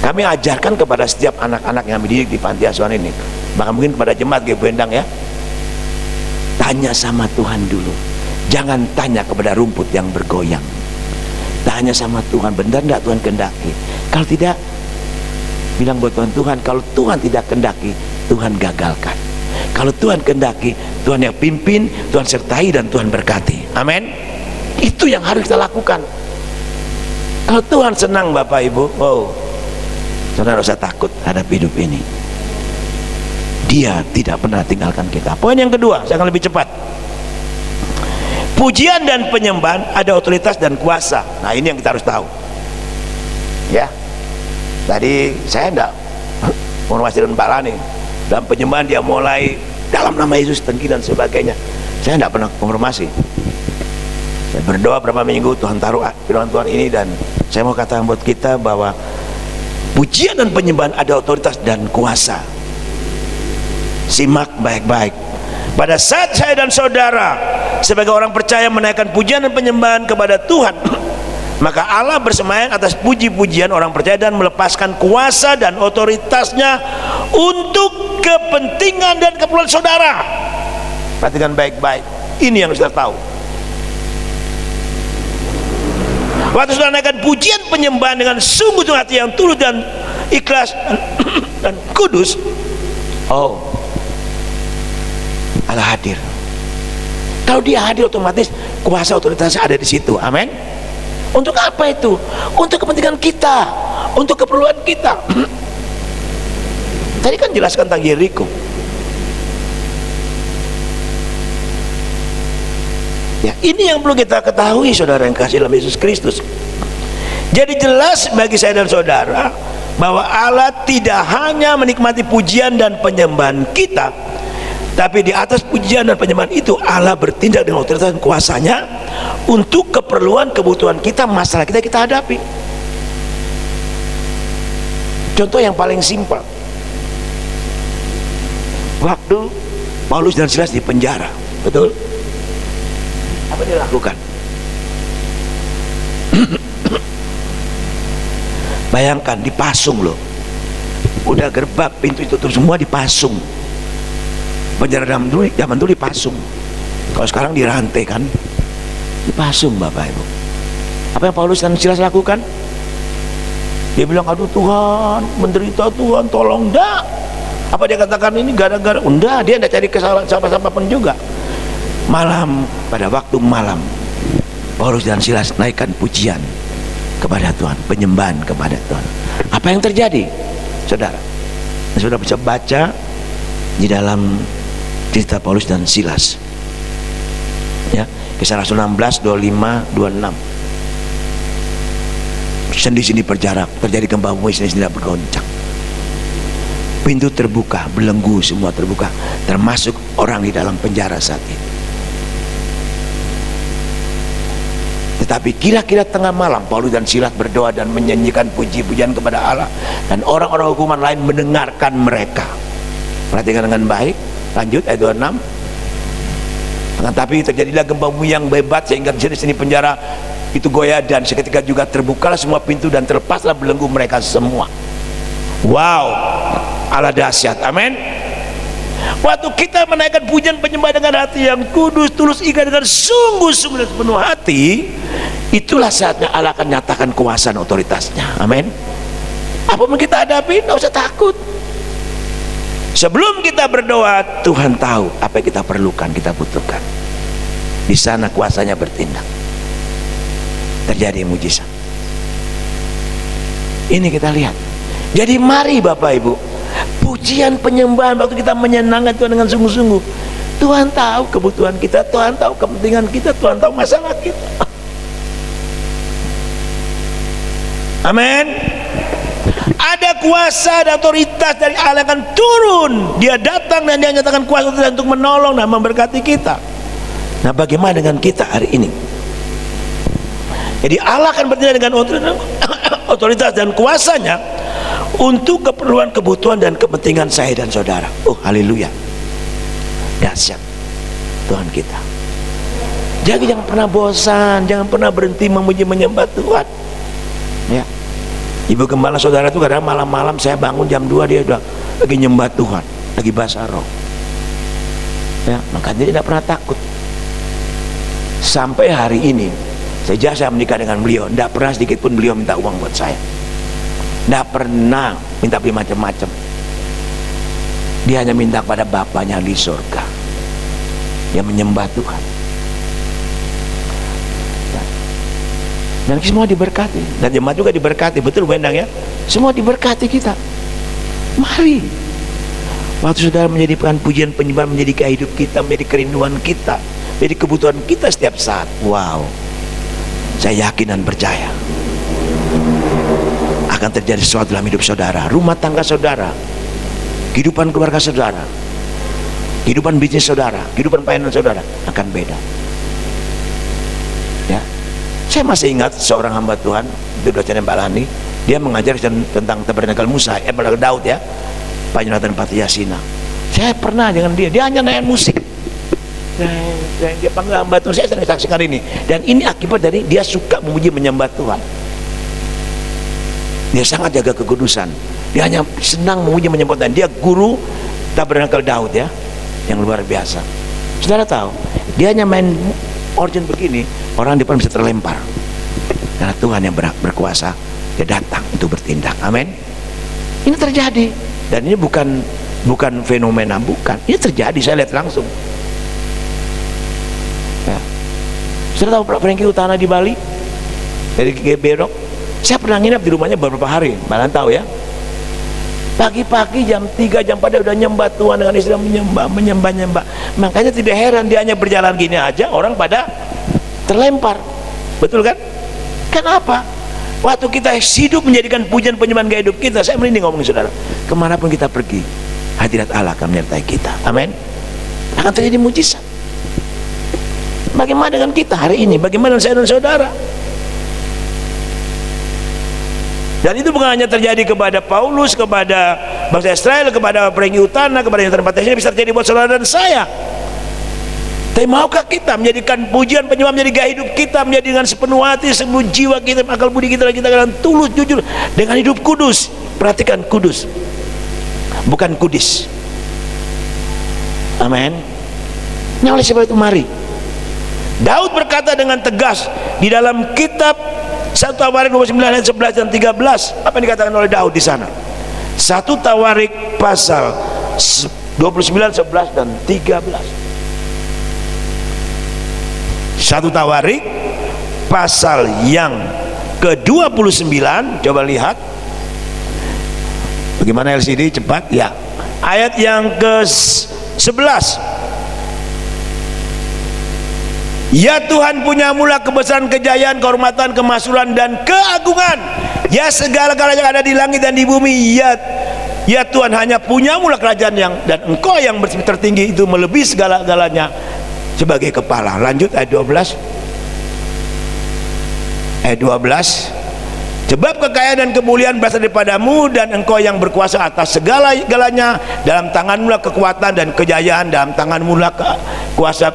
Kami ajarkan kepada setiap anak-anak yang dididik di panti asuhan ini, bahkan mungkin kepada jemaat GBU Endang, ya, tanya sama Tuhan dulu. Jangan tanya kepada rumput yang bergoyang. Tanya sama Tuhan, benar enggak Tuhan kehendaki? Kalau tidak, bilang buat Tuhan, Tuhan kalau Tuhan tidak kehendaki, Tuhan gagalkan. Kalau Tuhan kehendaki, Tuhan yang pimpin, Tuhan sertai, dan Tuhan berkati. Amin. Itu yang harus kita lakukan. Kalau Tuhan senang Bapak Ibu, oh, saudara usah takut hadap hidup ini. Dia tidak pernah tinggalkan kita. Poin yang kedua, saya akan lebih cepat. Pujian dan penyembahan ada otoritas dan kuasa. Nah, ini yang kita harus tahu. Ya. Tadi saya enggak menghormati dan Pak Lani. Dalam penyembahan dia mulai dalam nama Yesus tengki dan sebagainya. Saya enggak pernah konfirmasi. Saya berdoa berapa minggu, Tuhan taruh firman Tuhan ini, dan saya mau katakan buat kita bahwa pujian dan penyembahan ada otoritas dan kuasa. Simak baik-baik. Pada saat saya dan saudara sebagai orang percaya menaikkan pujian dan penyembahan kepada Tuhan, maka Allah bersemayam atas puji-pujian orang percaya dan melepaskan kuasa dan otoritasnya untuk kepentingan dan keperluan saudara. Perhatikan baik-baik, ini yang saudara tahu. Waktu saudara naikkan pujian penyembahan dengan sungguh-sungguh hati yang tulus dan ikhlas dan kudus, oh, Allah hadir. Kalau Dia hadir, otomatis kuasa otoritasnya ada di situ. Amin. Untuk apa itu? Untuk kepentingan kita, untuk keperluan kita. Tadi kan jelaskan tentang Yeriko. Ya, ini yang perlu kita ketahui, saudara yang kasih dalam Yesus Kristus. Jadi jelas bagi saya dan saudara bahwa Allah tidak hanya menikmati pujian dan penyembahan kita, tapi di atas pujian dan penyembahan itu Allah bertindak dengan otoritas dan kuasanya untuk keperluan kebutuhan kita, masalah kita hadapi. Contoh yang paling simpel, waktu Paulus dan Silas di penjara, betul? Apa dia lakukan? Bayangkan dipasung loh, udah gerbang pintu ditutup semua, dipasung. Penjara zaman dulu dipasung. Kalau sekarang dirantai kan, dipasung Bapak Ibu. Apa yang Paulus dan Silas lakukan? Dia bilang, aduh Tuhan, menderita Tuhan, tolong dah. Apa dia katakan ini gara-gara? Enggak, dia tidak cari kesalahan siapa-siapa pun juga. Malam, pada waktu malam, Paulus dan Silas naikkan pujian kepada Tuhan, penyembahan kepada Tuhan. Apa yang terjadi, saudara? Saudara bisa baca di dalam cerita Paulus dan Silas, ya, Kisah Rasul 16, 25, 26. Sendi-sendi berjarak, terjadi gempa bumi, sendi-sendi bergoncang. Pintu terbuka, belenggu semua terbuka, termasuk orang di dalam penjara saat itu. Tetapi kira-kira tengah malam Paulus dan Silas berdoa dan menyanyikan puji-pujian kepada Allah, dan orang-orang hukuman lain mendengarkan mereka. Perhatikan dengan baik, lanjut ayat 26. Tetapi terjadilah gempa bumi yang hebat sehingga di sini penjara itu goyah, dan seketika juga terbukalah semua pintu dan terlepaslah belenggu mereka semua. Wow, Allah dahsyat. Amin. Waktu kita menaikkan pujian penyembahan dengan hati yang kudus, tulus, ikhlas, dengan sungguh-sungguh dan sepenuh hati, itulah saatnya Allah akan nyatakan kuasa dan otoritasnya. Amin. Apapun kita hadapi, tidak usah takut. Sebelum kita berdoa, Tuhan tahu apa yang kita perlukan, kita butuhkan. Di sana kuasanya bertindak, terjadi mujizat. Ini kita lihat. Jadi mari Bapak Ibu, pujian penyembahan waktu kita menyenangkan Tuhan dengan sungguh-sungguh. Tuhan tahu kebutuhan kita, Tuhan tahu kepentingan kita, Tuhan tahu masalah kita. Amin. Ada kuasa dan otoritas dari Allah akan turun. Dia datang dan dia nyatakan kuasa untuk menolong dan memberkati kita. Nah, bagaimana dengan kita hari ini? Jadi Allah akan bertindak dengan otoritas dan kuasanya untuk keperluan, kebutuhan, dan kepentingan saya dan saudara. Oh, haleluya. Dahsyat Tuhan kita. Jadi jangan pernah bosan, jangan pernah berhenti memuji menyembah Tuhan. Ya. Ibu gembala saudara itu kadang malam-malam saya bangun jam 2, dia udah lagi nyembah Tuhan, lagi bahasa roh. Ya, makanya dia tidak pernah takut. Sampai hari ini, sejak saya menikah dengan beliau, tidak pernah sedikit pun beliau minta uang buat saya. Tidak pernah minta beli macam-macam. Dia hanya minta kepada Bapaknya di surga. Dia menyembah Tuhan. Dan semua diberkati, dan jemaat juga diberkati, betul Bu Endang ya? Semua diberkati kita. Mari, waktu saudara menjadikan pujian penyembahan menjadi gaya hidup kita, menjadi kerinduan kita, menjadi kebutuhan kita setiap saat. Wow, saya yakin dan percaya akan terjadi sesuatu dalam hidup saudara, rumah tangga saudara, kehidupan keluarga saudara, kehidupan bisnis saudara, kehidupan pelayanan saudara akan beda. Ya, saya masih ingat seorang hamba Tuhan, itu dosen Mbak Lani, dia mengajar tentang tabernakel Musa, tabernakel Daud ya, Pak Yonatan Patiyasina. Saya pernah dengan dia hanya nyanyi musik. Dia panggil hamba Tuhan. Saya sering saksikan ini, dan ini akibat dari dia suka memuji menyembah Tuhan. Dia sangat jaga kekudusan. Dia hanya senang memuji menyembah Tuhan. Dia guru Tabernakel Daud ya, yang luar biasa. Saudara tahu, dia hanya main organ begini, orang di depan bisa terlempar. Karena Tuhan yang berkuasa, dia datang untuk bertindak. Amin. Ini terjadi, dan ini bukan fenomena, bukan. Ini terjadi, saya lihat langsung. Ya. Saudara tahu Frankie Utana di Bali, dari Gebedok. Saya pernah nginap di rumahnya beberapa hari, malah tahu ya. Pagi-pagi jam 3 jam 4 udah nyembah Tuhan dengan istilah menyembah. Makanya tidak heran dia hanya berjalan gini aja orang pada terlempar. Betul kan? Kenapa? Waktu kita hidup menjadikan pujian penyembahan gaya hidup kita, saya merinding ngomongin saudara. Kemanapun kita pergi, hadirat Allah akan menyertai kita. Amin. Akan terjadi mujizat. Bagaimana dengan kita hari ini? Bagaimana dengan saya dan saudara? Dan itu bukan hanya terjadi kepada Paulus, kepada bangsa Israel, kepada Frankie Utana, kepada yang tempat ini, bisa terjadi buat saudara dan saya. Tapi maukah kita menjadikan pujian penyembah menjadi gaya hidup kita, menjadi dengan sepenuh hati, sepenuh jiwa kita, akal budi kita, dan kita akan tulus, jujur, dengan hidup kudus. Perhatikan, kudus, bukan kudis. Amin. Nah, oleh sebab itu mari, Daud berkata dengan tegas di dalam kitab 1 Tawarik 29 ayat 11 dan 13. Apa yang dikatakan oleh Daud di sana? 1 Tawarik pasal 29, 11 dan 13. 1 Tawarik pasal yang ke-29, coba lihat. Bagaimana LCD cepat? Ya. Ayat yang ke-11. Ya Tuhan, punyamulah kebesaran, kejayaan, kehormatan, kemasyhuran dan keagungan. Ya segala-galanya yang ada di langit dan di bumi. Ya Tuhan, hanya punyamulah kerajaan yang, dan Engkau yang tertinggi itu melebihi segala-galanya sebagai kepala. Lanjut ayat 12. Ayat 12. Sebab kekayaan dan kemuliaan berasal daripadamu, dan Engkau yang berkuasa atas segala-galanya. Dalam tanganmu lah kekuatan dan kejayaan, dalam tanganmu lah kuasa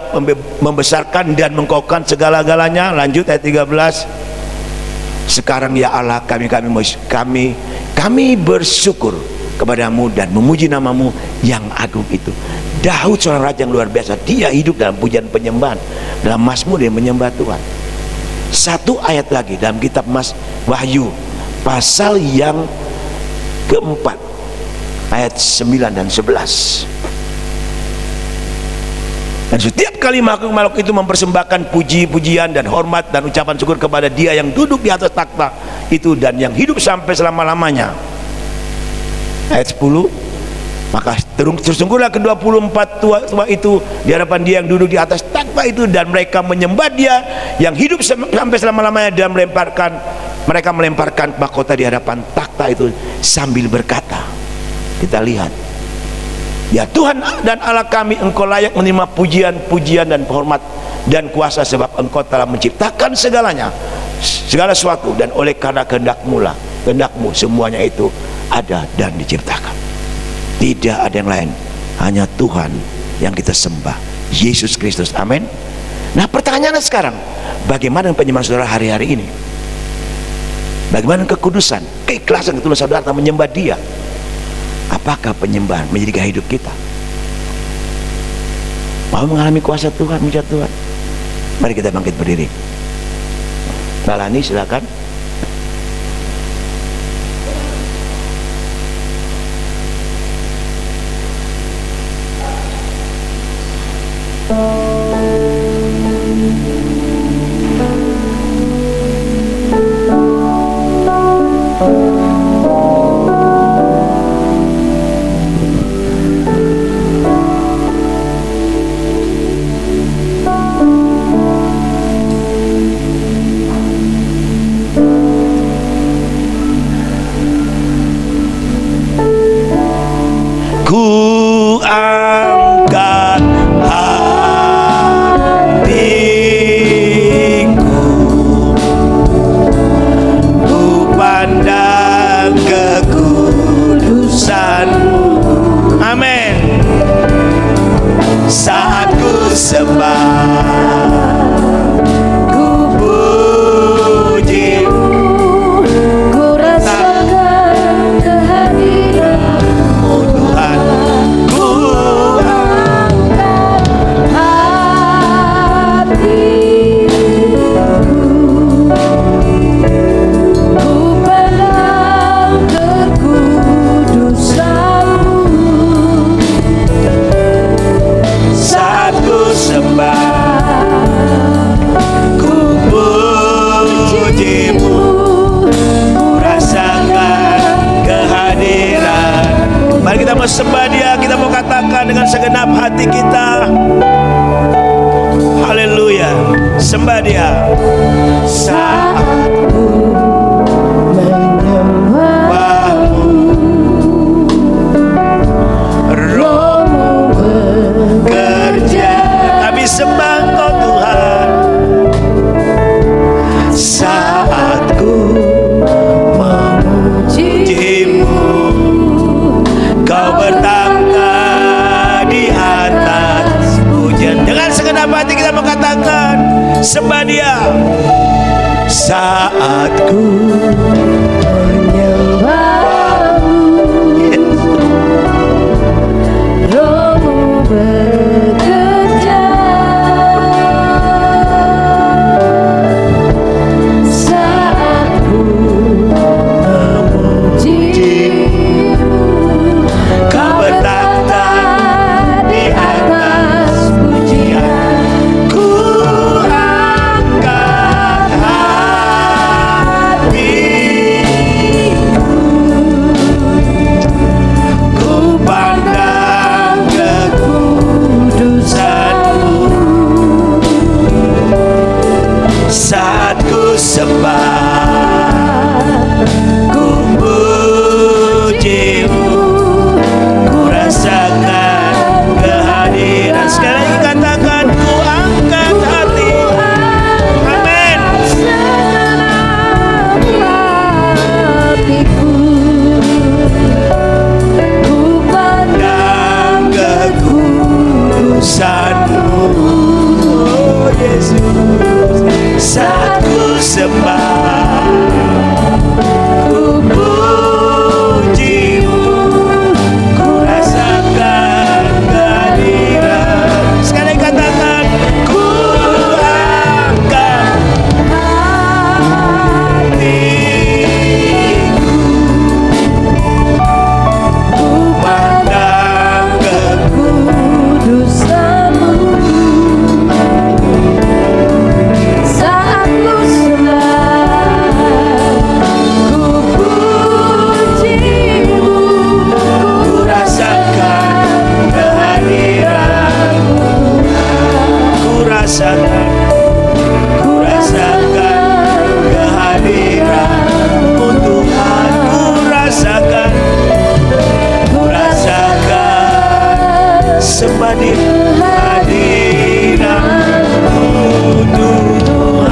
membesarkan dan mengkokohkan segala-galanya. Lanjut ayat 13. Sekarang ya Allah, kami bersyukur kepadamu dan memuji namamu yang agung itu. Daud seorang raja yang luar biasa. Dia hidup dalam pujian penyembahan, dalam mazmur dia menyembah Tuhan. Satu ayat lagi dalam kitab Wahyu pasal yang keempat ayat 9 dan 11. Dan setiap kali makhluk-makhluk itu mempersembahkan puji-pujian dan hormat dan ucapan syukur kepada Dia yang duduk di atas takhta itu dan yang hidup sampai selama-lamanya. Ayat 10. Maka tersungguhlah ke-24 tua itu di hadapan Dia yang duduk di atas takhta itu, dan mereka menyembah Dia yang hidup sampai selama-lamanya, dan mereka melemparkan mahkota di hadapan takhta itu sambil berkata, kita lihat, ya Tuhan dan Allah kami, Engkau layak menerima pujian dan hormat dan kuasa, sebab Engkau telah menciptakan segala sesuatu, dan oleh karena kehendak-Mu semuanya itu ada dan diciptakan. Tidak ada yang lain, hanya Tuhan yang kita sembah, Yesus Kristus. Amin. Nah, pertanyaannya sekarang, bagaimana dengan penyembahan saudara hari-hari ini? Bagaimana kekudusan, keikhlasan, ketulusan saudara menyembah Dia? Apakah penyembahan menjadi gaya hidup kita? Mau mengalami kuasa Tuhan, mujizat Tuhan? Mari kita bangkit berdiri. Mbak Lani, silakan. hati kita. Haleluya, sembah Dia. Saat ku menyembahmu, Rohmu bekerja. Kami sembah Engkau Tuhan. Saat ku memujimu, Kau bertangga di atas pujian. Dengan segenap hati kita mengatakan, sembah Dia. Saat ku menyembahmu, Rohmu bekerja. Saat ku memujimu, Kau bertata di atas pujian. Ku angkat hatiku, ku pandang kekudusan-Mu. Saat ku sembah, ku pujimu, ku rasakan kehadiran. Sekali lagi katakan, ku angkat hati. Amin. Ku pandang kekudusan-Mu, oh Yesus. Saat ku sembah, ku pujimu, ku rasakan kehadiran. Sekali katakan, ku angkat hatiku, ku pandang kekudusan-Mu. Saat ku sembah, ku pujimu, ku rasakan kehadiran-Mu. Ku rasakan kehadiran-Mu Tuhan. Ku rasakan sembah di hadiran-Mu Tuhan.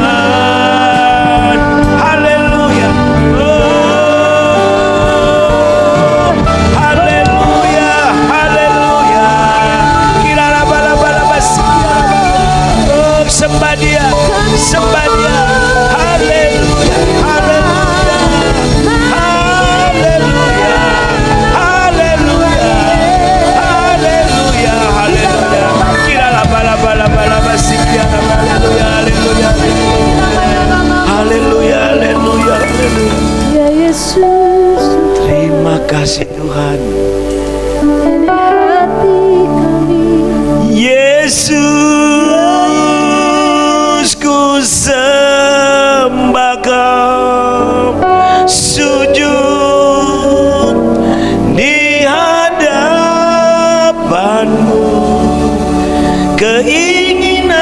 Haleluya. Oh, haleluya, haleluya. Kirara-bara-bara-bara. Oh, sembah Dia, sembah Dia. Haleluya, haleluya, haleluya, haleluya, haleluya, haleluya. Kirara-bara-bara-bara. Haleluya, haleluya, haleluya, haleluya, haleluya. Ya Yesus, Terima kasih Tuhan. ini hati kami. Yesus, ku sembah Kau, sujud di hadapan-Mu. Keinginan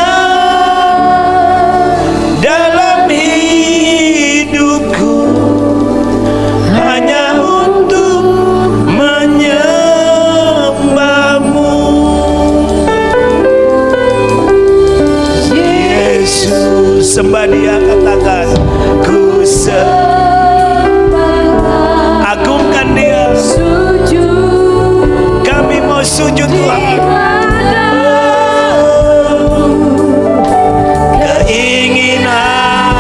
dalam hidupku hanya untuk menyembah-Mu. Yesus, sembah Dia, katakan, ku sembah. Agungkan Dia. Kami mau sujud Tuhan. Keinginan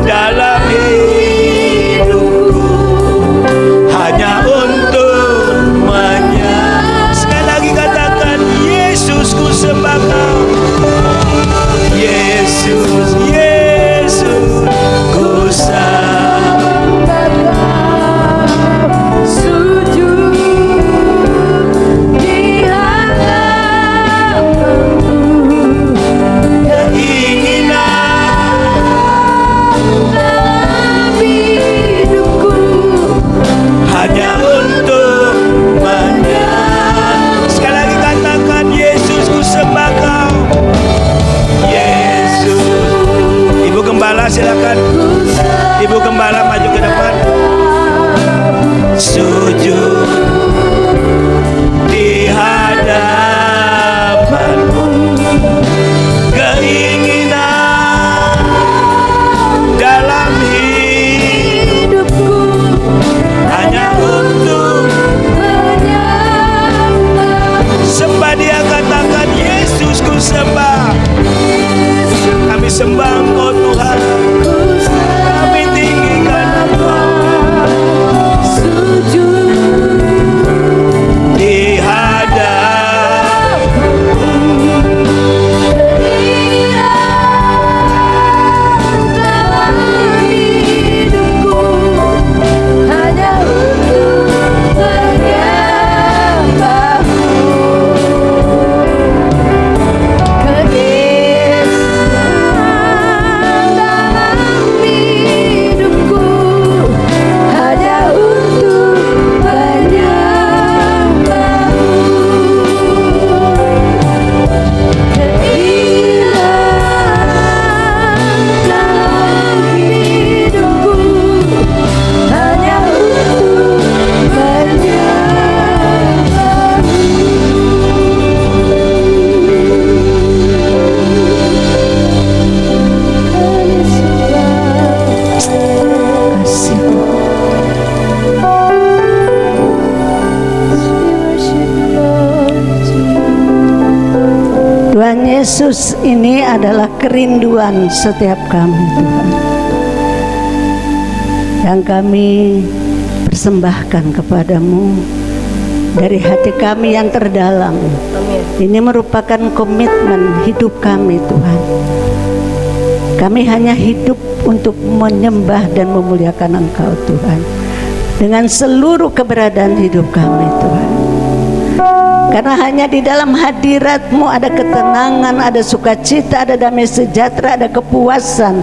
dalam hidupku hanya untuk menyembah. Sekali lagi katakan, Yesus, ku sembah Kau. Yesus, Yesus, ku sembah Kau. Sujud di hadapan-Mu. Keinginan dalam hidupku hanya untuk menyembah. Sekali lagi Yesus, ini adalah kerinduan setiap kami Tuhan, yang kami persembahkan kepadamu dari hati kami yang terdalam. Ini merupakan komitmen hidup kami Tuhan. Kami hanya hidup untuk menyembah dan memuliakan Engkau Tuhan, dengan seluruh keberadaan hidup kami Tuhan. Karena hanya di dalam hadirat-Mu ada ketenangan, ada sukacita, ada damai sejahtera, ada kepuasan,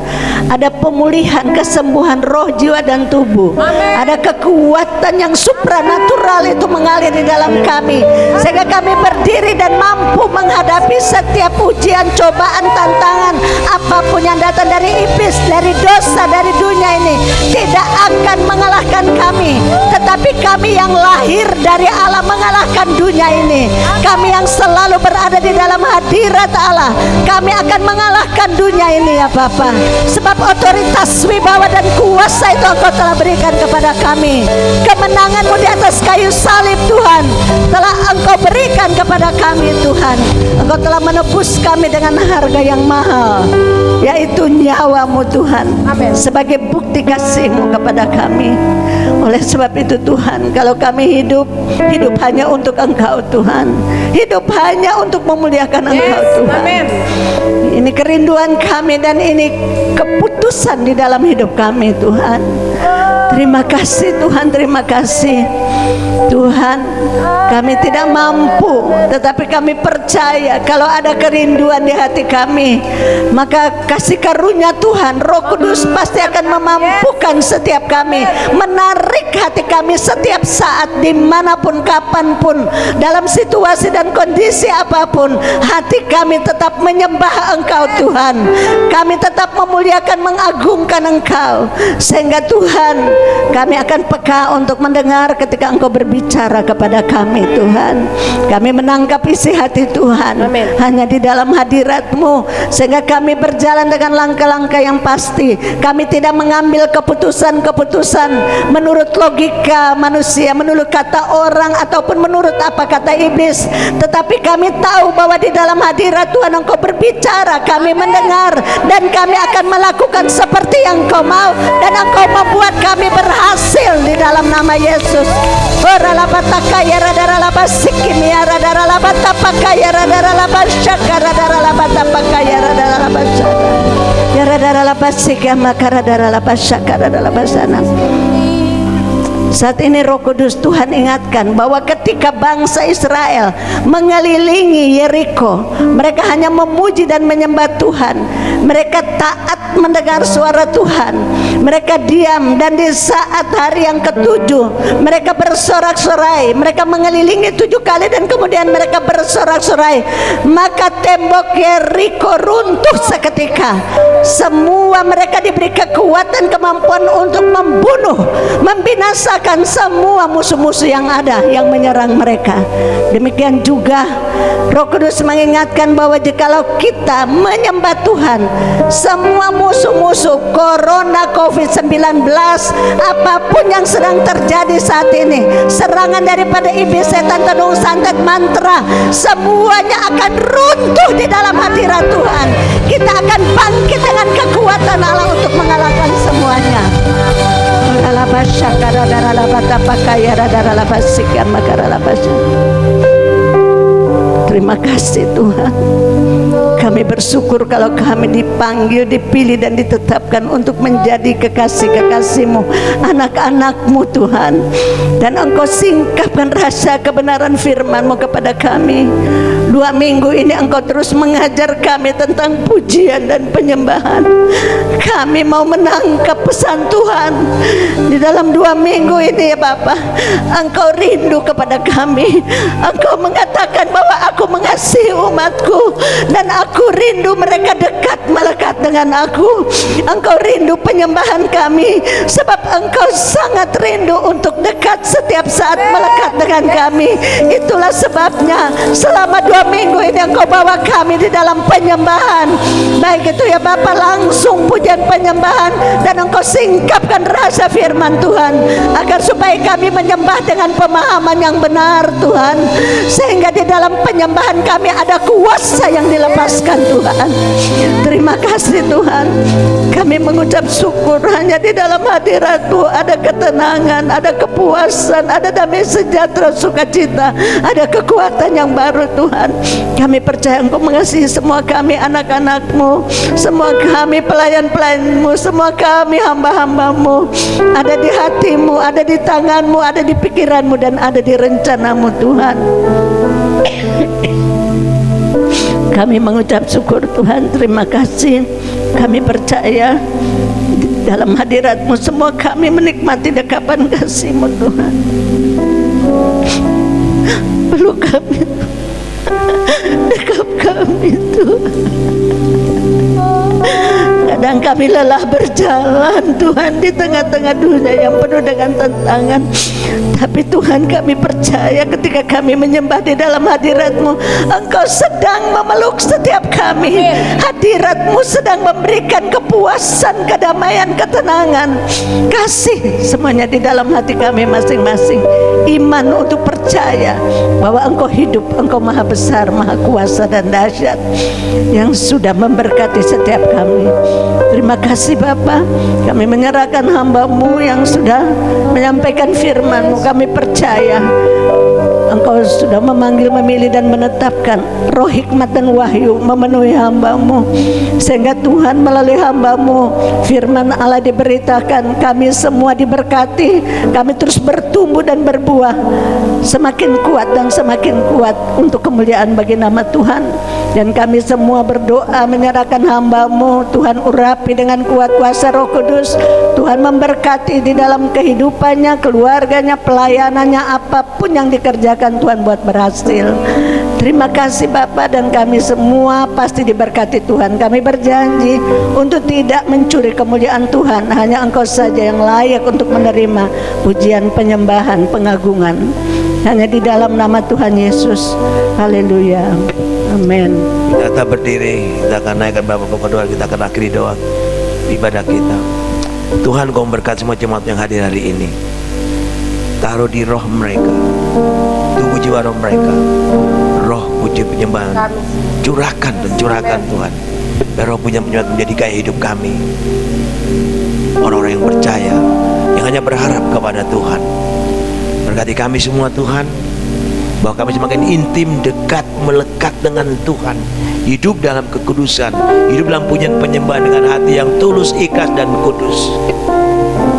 ada pemulihan, kesembuhan roh, jiwa, dan tubuh. Ada kekuatan yang supranatural itu mengalir di dalam kami, sehingga kami berdiri dan mampu menghadapi setiap ujian, cobaan, tantangan apapun yang datang dari iblis, dari dosa, dari dunia ini, tidak akan mengalahkan kami. Tetapi kami yang lahir dari Allah mengalahkan dunia ini. Kami yang selalu berada di dalam hadirat Allah, kami akan mengalahkan dunia ini ya Bapa. Sebab otoritas, wibawa, dan kuasa itu Engkau telah berikan kepada kami. Kemenangan-Mu di atas kayu salib Tuhan telah Engkau berikan kepada kami Tuhan. Engkau telah menebus kami dengan harga yang mahal, yaitu nyawa-Mu Tuhan. Amen. Sebagai bukti kasih-Mu kepada kami. Oleh sebab itu Tuhan, kalau kami hidup hanya untuk Engkau Tuhan, hidup hanya untuk memuliakan Engkau Tuhan. Amen. Ini kerinduan kami dan ini keputusan di dalam hidup kami Tuhan. Terima kasih Tuhan, terima kasih Tuhan. Kami tidak mampu, tetapi kami percaya kalau ada kerinduan di hati kami, maka kasih karunia Tuhan, Roh Kudus pasti akan memampukan setiap kami, menarik hati kami setiap saat, dimanapun, kapanpun, dalam situasi dan kondisi apapun, hati kami tetap menyembah Engkau Tuhan. Kami tetap memuliakan, mengagungkan Engkau, sehingga Tuhan, kami akan peka untuk mendengar ketika Engkau berbicara kepada kami Tuhan. Kami menangkap isi hati Tuhan. Amen. Hanya di dalam hadirat-Mu, sehingga kami berjalan dengan langkah-langkah yang pasti. Kami tidak mengambil keputusan-keputusan menurut logika manusia, menurut kata orang, ataupun menurut apa kata iblis. Tetapi kami tahu bahwa di dalam hadirat Tuhan Engkau berbicara, kami mendengar, dan kami akan melakukan seperti yang Engkau mau, dan Engkau membuat kami berhasil di dalam nama Yesus. Saat ini Roh Kudus Tuhan ingatkan bahwa ketika bangsa Israel mengelilingi Yeriko, mereka hanya memuji dan menyembah Tuhan. Mereka taat mendengar suara Tuhan. Mereka diam, dan di saat hari yang ketujuh mereka bersorak-sorai. Mereka mengelilingi 7 kali dan kemudian mereka bersorak-sorai. Maka tembok Yeriko runtuh seketika. Semua mereka diberi kekuatan, kemampuan untuk membunuh, membinasakan semua musuh-musuh yang ada yang menyerang mereka. Demikian juga Roh Kudus mengingatkan bahwa jikalau kita menyembah Tuhan, semua musuh-musuh corona, COVID-19, apapun yang sedang terjadi saat ini, serangan daripada iblis, setan, tenung, santet, mantra, semuanya akan runtuh di dalam hadirat Tuhan. Kita akan bangkit dengan kekuatan Allah untuk mengalahkan semuanya. Terima kasih Tuhan. Kami bersyukur kalau kami dipanggil, dipilih, dan ditetapkan untuk menjadi kekasih-kekasih-Mu, anak-anak-Mu Tuhan. Dan Engkau singkapkan rasa kebenaran firman-Mu kepada kami. 2 minggu ini Engkau terus mengajar kami tentang pujian dan penyembahan. Kami mau menangkap pesan Tuhan di dalam 2 minggu ini ya Bapa. Engkau rindu kepada kami. Engkau mengatakan bahwa Aku mengasihi umat-Ku, dan Aku rindu mereka dekat melekat dekat dengan aku. Engkau rindu penyembahan kami, sebab Engkau sangat rindu untuk dekat setiap saat melekat dengan kami. Itulah sebabnya selama 2 minggu ini Engkau bawa kami di dalam penyembahan. Baik itu ya Bapa, langsung pujian penyembahan, dan Engkau singkapkan rasa firman Tuhan, agar supaya kami menyembah dengan pemahaman yang benar Tuhan, sehingga di dalam penyembahan kami ada kuasa yang dilepaskan Tuhan. Terima kasih Tuhan, kami mengucap syukur. Hanya di dalam hadirat-Mu ada ketenangan, ada kepuasan, ada damai sejahtera, sukacita, ada kekuatan yang baru Tuhan. Kami percaya Engkau mengasihi semua kami anak-anak-Mu, semua kami pelayan-pelayan-Mu, semua kami hamba-hamba-Mu. Ada di hati-Mu, ada di tangan-Mu, ada di pikiran-Mu, dan ada di rencana-Mu Tuhan. Kami mengucap syukur Tuhan, terima kasih. Kami percaya dalam hadirat-Mu semua kami menikmati dekapan kasih-Mu Tuhan. Peluk kami, dekap kami Tuhan. Kadang kami lelah berjalan Tuhan di tengah-tengah dunia yang penuh dengan tantangan, tapi Tuhan kami percaya ketika kami menyembah di dalam hadirat-Mu, Engkau sedang memeluk setiap kami. Hadirat-Mu sedang memberikan kepuasan, kedamaian, ketenangan, kasih, semuanya di dalam hati kami masing-masing. Iman untuk percaya bahwa Engkau hidup, Engkau maha besar, maha kuasa dan dahsyat, yang sudah memberkati setiap kami. Terima kasih Bapa, kami menyerahkan hamba-Mu yang sudah menyampaikan firman-Mu. Kami percaya Engkau sudah memanggil, memilih, dan menetapkan roh hikmat dan wahyu memenuhi hamba-Mu, sehingga Tuhan melalui hamba-Mu firman Allah diberitakan, kami semua diberkati, kami terus bertumbuh dan berbuah semakin kuat dan semakin kuat untuk kemuliaan bagi nama Tuhan. Dan kami semua berdoa menyerahkan hamba-Mu, Tuhan urapi dengan kuat kuasa Roh Kudus. Tuhan memberkati di dalam kehidupannya, keluarganya, pelayanannya, apapun yang dikerjakan Tuhan buat berhasil. Terima kasih Bapa, dan kami semua pasti diberkati Tuhan. Kami berjanji untuk tidak mencuri kemuliaan Tuhan. Hanya Engkau saja yang layak untuk menerima pujian, penyembahan, pengagungan. Hanya di dalam nama Tuhan Yesus. Haleluya. Amin. Kita berdiri, kita akan naikkan beberapa doa, kita akan akhiri doa ibadah kita. Tuhan, Kau memberkati semua jemaat yang hadir hari ini. Taruh di roh mereka, tubuh jiwa roh mereka, roh puji penyembahan, curahkan dan curahkan Tuhan. Biar roh puji penyembahan menjadi gaya hidup kami, orang-orang yang percaya, yang hanya berharap kepada Tuhan. Berkati kami semua Tuhan, bahwa kami semakin intim, dekat, melekat dengan Tuhan, hidup dalam kekudusan, hidup dalam pujian penyembahan dengan hati yang tulus, ikhlas, dan kudus.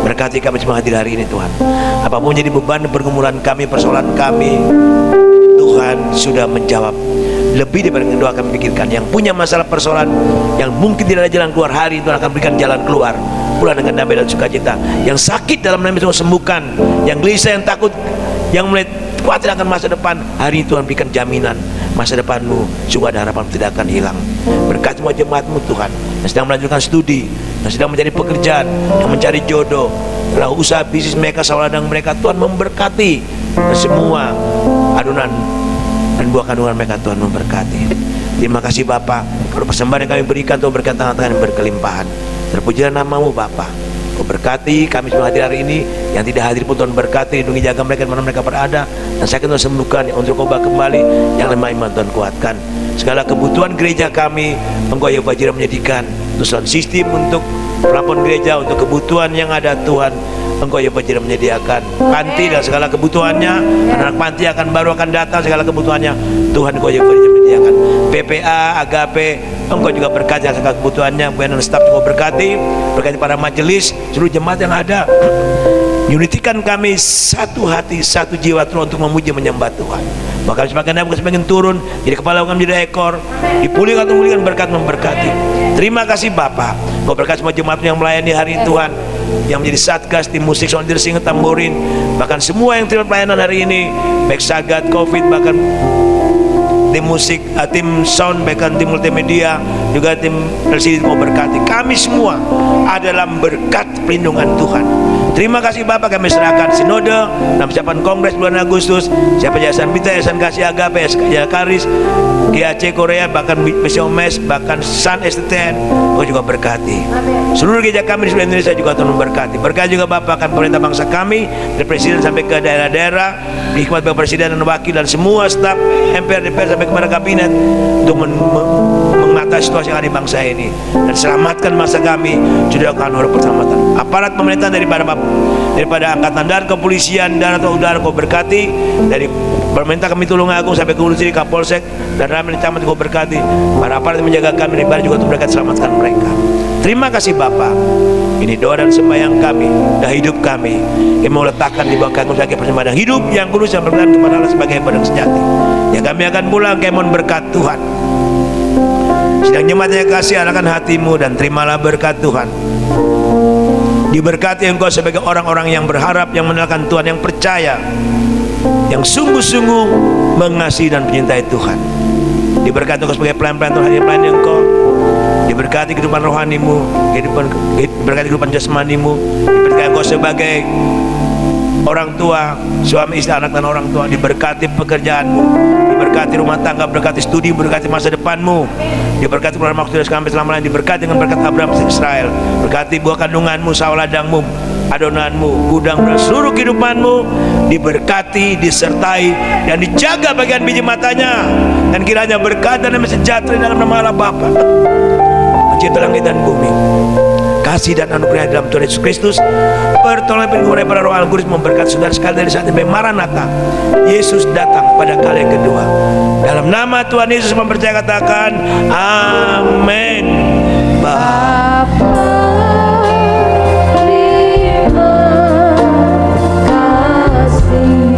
Berkati kami semua hadir hari ini Tuhan. Apapun jadi beban, pergumulan kami, persoalan kami, Tuhan sudah menjawab lebih daripada yang doa kami pikirkan. Yang punya masalah persoalan yang mungkin tidak ada jalan keluar, hari Tuhan akan berikan jalan keluar, pulang dengan damai dan sukacita. Yang sakit dalam nama Yesus sembuhkan, yang gelisah, yang takut, yang mulai khawatir akan masa depan, hari ini Tuhan berikan jaminan masa depanmu sungguh ada harapan, tidak akan hilang. Berkat semua jemaat-Mu Tuhan yang sedang melanjutkan studi, yang sedang mencari pekerjaan, yang mencari jodoh, dalam usaha bisnis mereka, saudara mereka, Tuhan memberkati semua adunan dan buah kandungan mereka, Tuhan memberkati. Terima kasih Bapa, kalau persembahan yang kami berikan Tuhan berkat tangan-tangan yang berkelimpahan. Terpujilah nama-Mu Bapa. Kau berkati kami semua hadir hari ini, yang tidak hadir pun Tuhan berkati, lindungi, jaga mereka di mana mereka berada, dan sakit Tuhan sembuhkan, untuk Kau bawa kembali, yang lemah iman Tuhan kuatkan. Segala kebutuhan gereja kami Engkau ya Bajira menyediakan, untuk sistem, untuk pelapon gereja, untuk kebutuhan yang ada Tuhan Engkau ya Bajira menyediakan. Panti dan segala kebutuhannya, anak panti akan baru akan datang, segala kebutuhannya Tuhan Engkau ya Bajira menyediakan. PPA, Agape, Engkau juga berkati segala kebutuhannya. Bukan staf juga berkati para majelis, seluruh jemaat yang ada. Unitikan kami satu hati, satu jiwa Tuhan untuk memuji menyembah Tuhan. Bahkan semakin naik, semakin turun, jadi kepala bukan menjadi ekor, dipulihkan untuk memulihkan, berkat memberkati. Terima kasih Bapa. Kau berkat semua jemaat yang melayani hari ini Tuhan, yang menjadi satgas, tim musik, sound leadership, tamborin, bahkan semua yang terlibat pelayanan hari ini, baik Sagat, Covid, bahkan tim musik, tim sound, bahkan tim multimedia, juga tim LCD mau berkati. Kami semua adalah berkat perlindungan Tuhan. Terima kasih Bapak, kami serahkan sinode dalam persiapan kongres bulan Agustus. Siapa Yayasan Bita, Yayasan Kasih Agape, Yayasan Karis, GAC Korea, bahkan Mission Mes, bahkan Sun STN, Kau juga berkati. Seluruh gereja kami di seluruh Indonesia juga Tuhan memberkati. Berkati juga Bapak akan pemerintah bangsa kami, dari presiden sampai ke daerah-daerah, di hikmat Bapak Presiden dan wakil dan semua staf MPR, DPR sampai kepada kabinet untuk mengatasi situasi yang ada di bangsa ini dan selamatkan masa kami sudah akan orang perselamatan. Aparat pemerintahan daripada angkatan darat, kepolisian darat atau udara Kau berkati, dari pemerintah kami Tulungagung sampai ke Hulu Siri, Kapolsek dan Ramen Camat Kau berkati. Para aparat yang menjaga kami di barat juga untuk berkat selamatkan mereka. Terima kasih Bapak. Ini doa dan sembahyang kami dan hidup kami yang mau letakkan di bawah kaki sebagai persembahan hidup yang kudus yang berkenan kepada Allah sebagai pedang sejati. Ya kami akan pulang ke mohon berkat Tuhan. Sedang jemaatnya kasih arahkan hatimu dan terimalah berkat Tuhan. Diberkati engkau sebagai orang-orang yang berharap, yang mengenalkan Tuhan, yang percaya, yang sungguh-sungguh mengasihi dan mencintai Tuhan. Diberkati engkau sebagai pelayan-pelayan Tuhan, pelayan engkau. Diberkati kehidupan rohanimu, diberkati kehidupan jasmanimu. Diberkati engkau sebagai orang tua, suami istri, anak dan orang tua. Diberkati pekerjaanmu, diberkati rumah tangga, berkati studi, berkati masa depanmu, diberkati keluarga maksud sampai selama-lamanya, diberkati dengan berkat Abraham Israel, berkati buah kandunganmu, sawah ladangmu, adonanmu, gudang dan seluruh kehidupanmu diberkati, disertai dan dijaga bagian biji matanya, dan kiranya berkat dan sejahtera dalam nama Allah Bapa pencipta langit dan bumi. Kasih dan anugerah dalam Tuhan Yesus Kristus, pertolongan penuh para roh Al-Kudus memberkati saudara sekali dari saat ini Maranatha, Yesus datang pada kali yang kedua. Dalam nama Tuhan Yesus mempercayai, katakan amin. Bapa, terima kasih.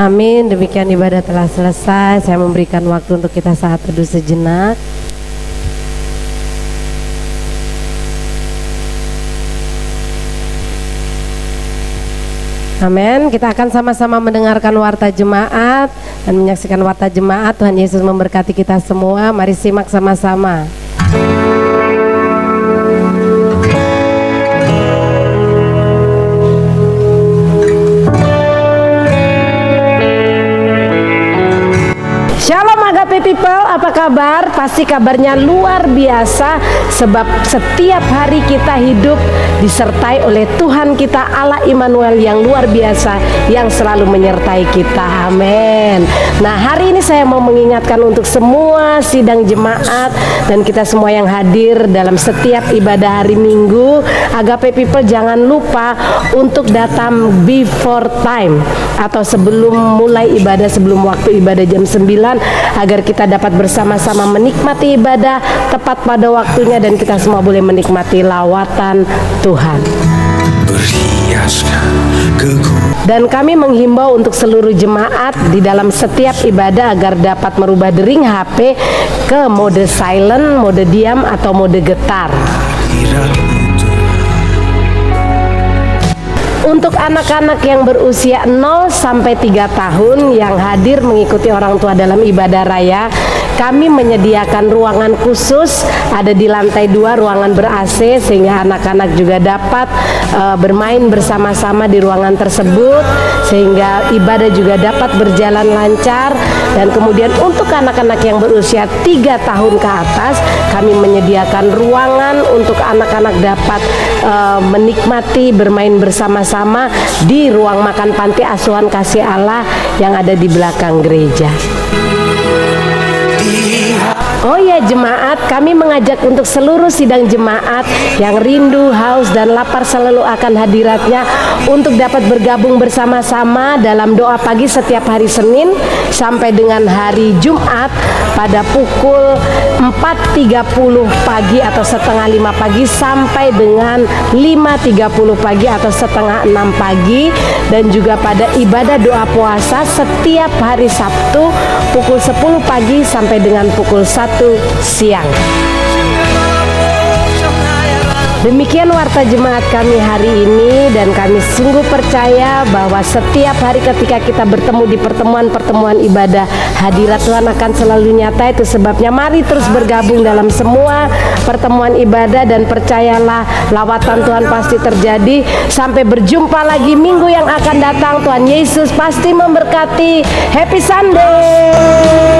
Amin. Demikian ibadah telah selesai. Saya memberikan waktu untuk kita saat teduh sejenak. Amin. Kita akan sama-sama mendengarkan warta jemaat dan menyaksikan warta jemaat. Tuhan Yesus memberkati kita semua. Mari simak sama-sama. Shalom Agape People, apa kabar? Pasti kabarnya luar biasa, sebab setiap hari kita hidup disertai oleh Tuhan kita Allah Immanuel yang luar biasa, yang selalu menyertai kita. Amin. Nah, hari ini saya mau mengingatkan untuk semua sidang jemaat dan kita semua yang hadir dalam setiap ibadah hari Minggu, Agape People jangan lupa untuk datang before time atau sebelum mulai ibadah, sebelum waktu ibadah jam 9, agar kita dapat bersama-sama menikmati ibadah tepat pada waktunya dan kita semua boleh menikmati lawatan Tuhan. Dan kami menghimbau untuk seluruh jemaat di dalam setiap ibadah agar dapat merubah dering HP ke mode silent, mode diam atau mode getar. Untuk anak-anak yang berusia 0 sampai 3 tahun yang hadir mengikuti orang tua dalam ibadah raya, kami menyediakan ruangan khusus ada di lantai 2, ruangan ber-AC, sehingga anak-anak juga dapat bermain bersama-sama di ruangan tersebut, sehingga ibadah juga dapat berjalan lancar. Dan kemudian untuk anak-anak yang berusia 3 tahun ke atas, kami menyediakan ruangan untuk anak-anak dapat menikmati bermain bersama-sama di ruang makan panti asuhan Kasih Allah yang ada di belakang gereja. Oh ya jemaat, kami mengajak untuk seluruh sidang jemaat yang rindu, haus dan lapar selalu akan hadiratnya untuk dapat bergabung bersama-sama dalam doa pagi setiap hari Senin sampai dengan hari Jumat pada pukul 4.30 pagi atau setengah 5 pagi sampai dengan 5.30 pagi atau setengah 6 pagi, dan juga pada ibadah doa puasa setiap hari Sabtu pukul 10 pagi sampai dengan pukul 1 siang. Demikian warta jemaat kami hari ini, dan kami sungguh percaya bahwa setiap hari ketika kita bertemu di pertemuan-pertemuan ibadah, hadirat Tuhan akan selalu nyata. Itu sebabnya mari terus bergabung dalam semua pertemuan ibadah, dan percayalah lawatan Tuhan pasti terjadi. Sampai berjumpa lagi minggu yang akan datang. Tuhan Yesus pasti memberkati. Happy Sunday.